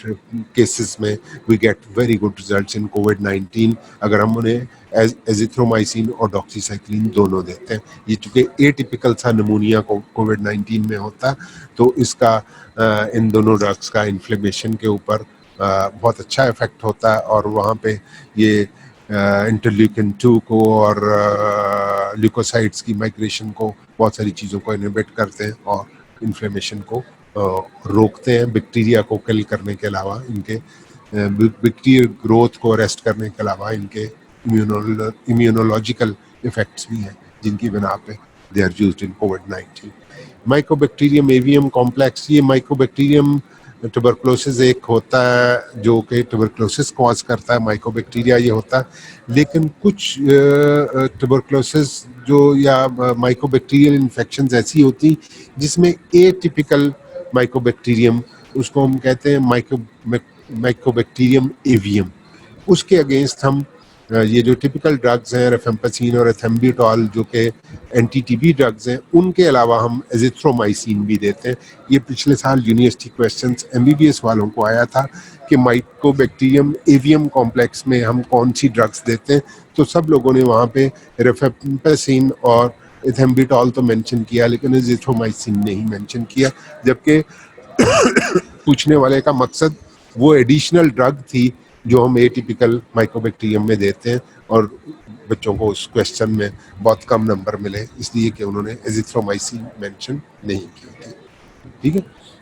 केसेस में we get very good results in कोविड-19 अगर हम उन्हें एजिथ्रोमाइसिन और डॉक्सीसाइक्लिन दोनों देते हैं। ये चूँकि एटिपिकल सा निमोनिया को कोविड-19 में होता है तो इसका इन दोनों ड्रग्स का इन्फ्लेमेशन के ऊपर बहुत अच्छा इफेक्ट होता है। और वहाँ पे ये इंटरल्यूकिन 2 को और ल्यूकोसाइट्स की माइग्रेशन को, बहुत सारी चीज़ों को इनहिबिट करते हैं और इन्फ्लेमेशन को रोकते हैं। बैक्टीरिया को किल करने के अलावा इनके बैक्टीरियल ग्रोथ को अरेस्ट करने के अलावा इनके इम्यूनोलॉजिकल इफेक्ट्स भी हैं जिनकी बिना पे दे आर यूज्ड इन कोविड-19। माइकोबैक्टीरियम एवियम कॉम्प्लेक्स, ये माइकोबैक्टीरियम ट्यूबरकुलोसिस एक होता है जो कि ट्यूबरकुलोसिस कॉज करता है, माइकोबैक्टीरिया ये होता है। लेकिन कुछ ट्यूबरकुलोसिस जो या माइकोबैक्टीरियल इन्फेक्शंस ऐसी होती जिसमें एटिपिकल माइकोबैक्टीरियम, उसको हम कहते हैं माइकोबैक्टीरियम एवियम, उसके अगेंस्ट हम ये जो टिपिकल ड्रग्स हैं रेफेम्पासिन और एथेम्ब्यूटॉल जो कि एंटी टीबी ड्रग्स हैं, उनके अलावा हम एजिथ्रोमाइसिन भी देते हैं। ये पिछले साल यूनिवर्सिटी क्वेश्चंस एमबीबीएस वालों को आया था कि माइकोबैक्टीरियम एवियम कॉम्प्लेक्स में हम कौन सी ड्रग्स देते हैं, तो सब लोगों ने वहाँ पे रेफेम्पासिन और एथेम्ब्यूटॉल तो मेंशन किया लेकिन एजिथ्रोमाइसिन नहीं मेंशन किया, जबकि पूछने वाले का मकसद वो एडिशनल ड्रग थी जो हम एटिपिकल माइकोबैक्टीरियम में देते हैं और बच्चों को उस क्वेश्चन में बहुत कम नंबर मिले इसलिए कि उन्होंने एजिथ्रोमाइसिन मेंशन नहीं की थी, ठीक है।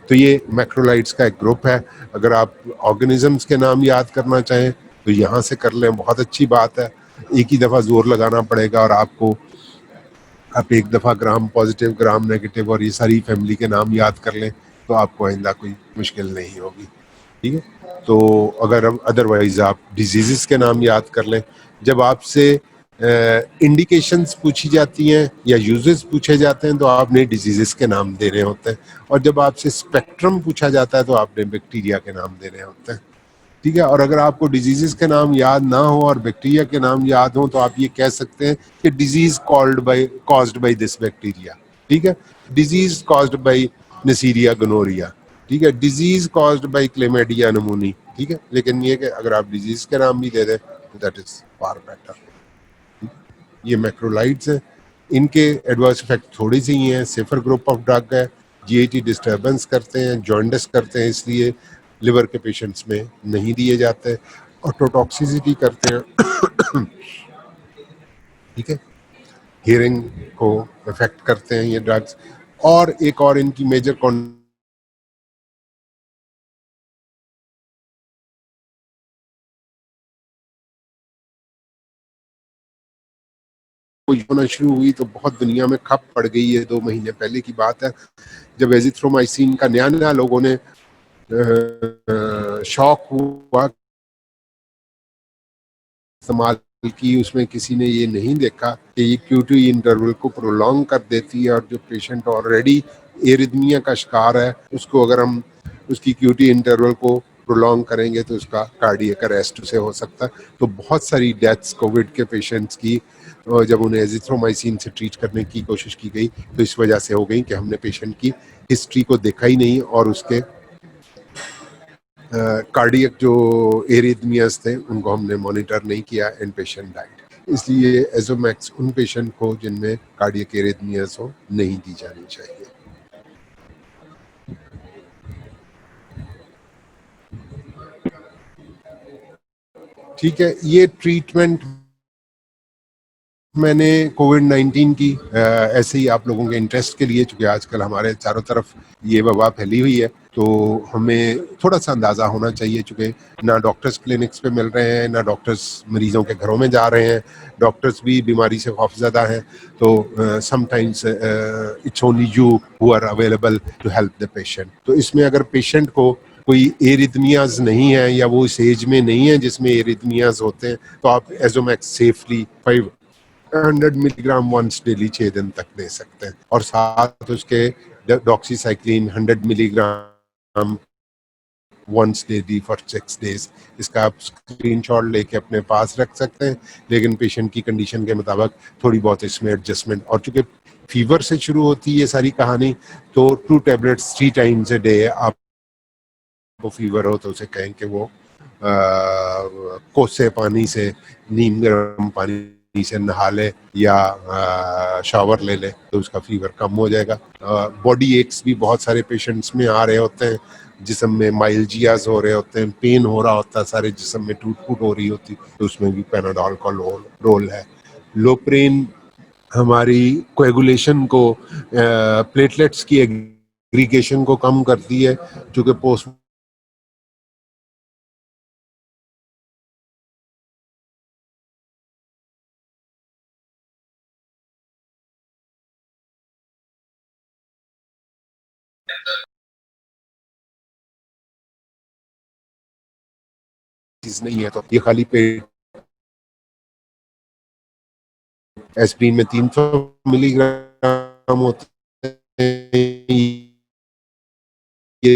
तो ये मैक्रोलाइड्स का एक ग्रुप है। अगर आप ऑर्गेनिजम्स के नाम याद करना चाहें तो यहाँ से कर लें, बहुत अच्छी बात है। एक ही दफ़ा जोर लगाना पड़ेगा और आपको आप एक दफ़ा ग्राम पॉजिटिव ग्राम नेगेटिव और ये सारी फैमिली के नाम याद कर लें तो आपको आइंदा कोई मुश्किल नहीं होगी, ठीक है। तो अगर अदरवाइज आप डिजीज़ के नाम याद कर लें। जब आपसे इंडिकेशंस पूछी जाती हैं या यूजेस पूछे जाते हैं तो आपने डिजीजेस के नाम देने होते हैं, और जब आपसे स्पेक्ट्रम पूछा जाता है तो आपने बैक्टीरिया के नाम देने होते हैं। ठीक है, और अगर आपको डिजीजेस के नाम याद ना हो और बैक्टीरिया के नाम याद हो तो आप ये कह सकते हैं कि disease caused by this bacteria. ठीक है, डिजीज कॉज्ड बाय नेसीरिया गोनोरिया। ठीक है, डिजीज कॉज्ड बाय क्लेमेडिया नमूनी। ठीक है, लेकिन ये कि अगर आप डिजीज के नाम भी दे दें तो दैट इज फार बेटर। ये मैक्रोलाइड्स हैं, इनके एडवर्स इफेक्ट थोड़ी सी ही हैं। सेफर ग्रुप ऑफ ड्रग है, जीएटी डिस्टर्बेंस करते हैं, जॉन्डिस करते हैं, इसलिए लिवर के पेशेंट्स में नहीं दिए जाते, ऑटोटॉक्सिसिटी करते हैं। ठीक है, हियरिंग को इफेक्ट करते हैं ये ड्रग्स। और एक और इनकी मेजर होना शुरू हुई तो बहुत दुनिया में खप पड़ गई है। 2 महीने पहले की बात है, जब एजिथ्रोमाइसिन का नया नया लोगों ने शौक हुआ इस्तेमाल की, उसमें किसी ने ये नहीं देखा कि ये क्यूटी इंटरवल को प्रोलॉन्ग कर देती है, और जो पेशेंट ऑलरेडी एरिथमिया का शिकार है उसको अगर हम उसकी क्यूटी इंटरवल को प्रोलॉन्ग करेंगे तो उसका कार्डियक अरेस्ट से हो सकता है। तो बहुत सारी डेथ्स कोविड के पेशेंट्स की जब उन्हें एजिथ्रोमाइसिन से ट्रीट करने की कोशिश की गई तो इस वजह से हो गई कि हमने पेशेंट की हिस्ट्री को देखा ही नहीं और उसके कार्डियक जो एरिथमियास थे उनको हमने मॉनिटर नहीं किया एंड पेशेंट डाइड। इसलिए एजोमैक्स उन पेशेंट को जिनमें कार्डियक एरिथमियास हो नहीं दी जानी चाहिए। ठीक है, ये ट्रीटमेंट मैंने कोविड-19 की ऐसे ही आप लोगों के इंटरेस्ट के लिए, चूँकि आजकल हमारे चारों तरफ ये वबा फैली हुई है, तो हमें थोड़ा-सा अंदाज़ा होना चाहिए, चूँकि ना डॉक्टर्स क्लिनिक्स पे मिल रहे हैं, ना डॉक्टर्स मरीज़ों के घरों में जा रहे हैं, डॉक्टर्स भी बीमारी से खौफज़दा हैं, तो sometimes it's only you who are available to help the patient. तो इसमें अगर पेशेंट को कोई एरिथमियाज़ नहीं है या वो इस एज में नहीं है जिसमें एरिथमियाज़ होते हैं, तो आप Azomax safely 500 milligram once daily 6 दिन तक दे सकते हैं, और साथ उसके doxycycline 100 milligram once daily for 6 days. इसका आप स्क्रीनशॉट लेके अपने पास रख सकते हैं, लेकिन पेशेंट की कंडीशन के मुताबिक थोड़ी बहुत इसमें एडजस्टमेंट। और चूंकि फीवर से शुरू होती है ये सारी कहानी, तो 2 टैबलेट्स 3 टाइम्स ए डे। आपको फीवर हो तो उसे कहें कि वो कोसे पानी से, नीम गर्म पानी से नहा ले या शावर ले ले तो उसका फीवर कम हो जाएगा। बॉडी एक्स भी बहुत सारे पेशेंट्स में आ रहे होते हैं, जिसम में माइल्जियाज हो रहे होते हैं, पेन हो रहा होता है, सारे जिसम में टूट फूट हो रही होती, तो उसमें भी पैनाडोल का रोल है। लोप्रेन हमारी कोएगुलेशन को, प्लेटलेट्स की एग्रीगेशन को कम करती है, चूंकि पोस्ट चीज नहीं है, तो ये खाली पेट एस्पिरिन में 300 मिलीग्राम होते हैं, ये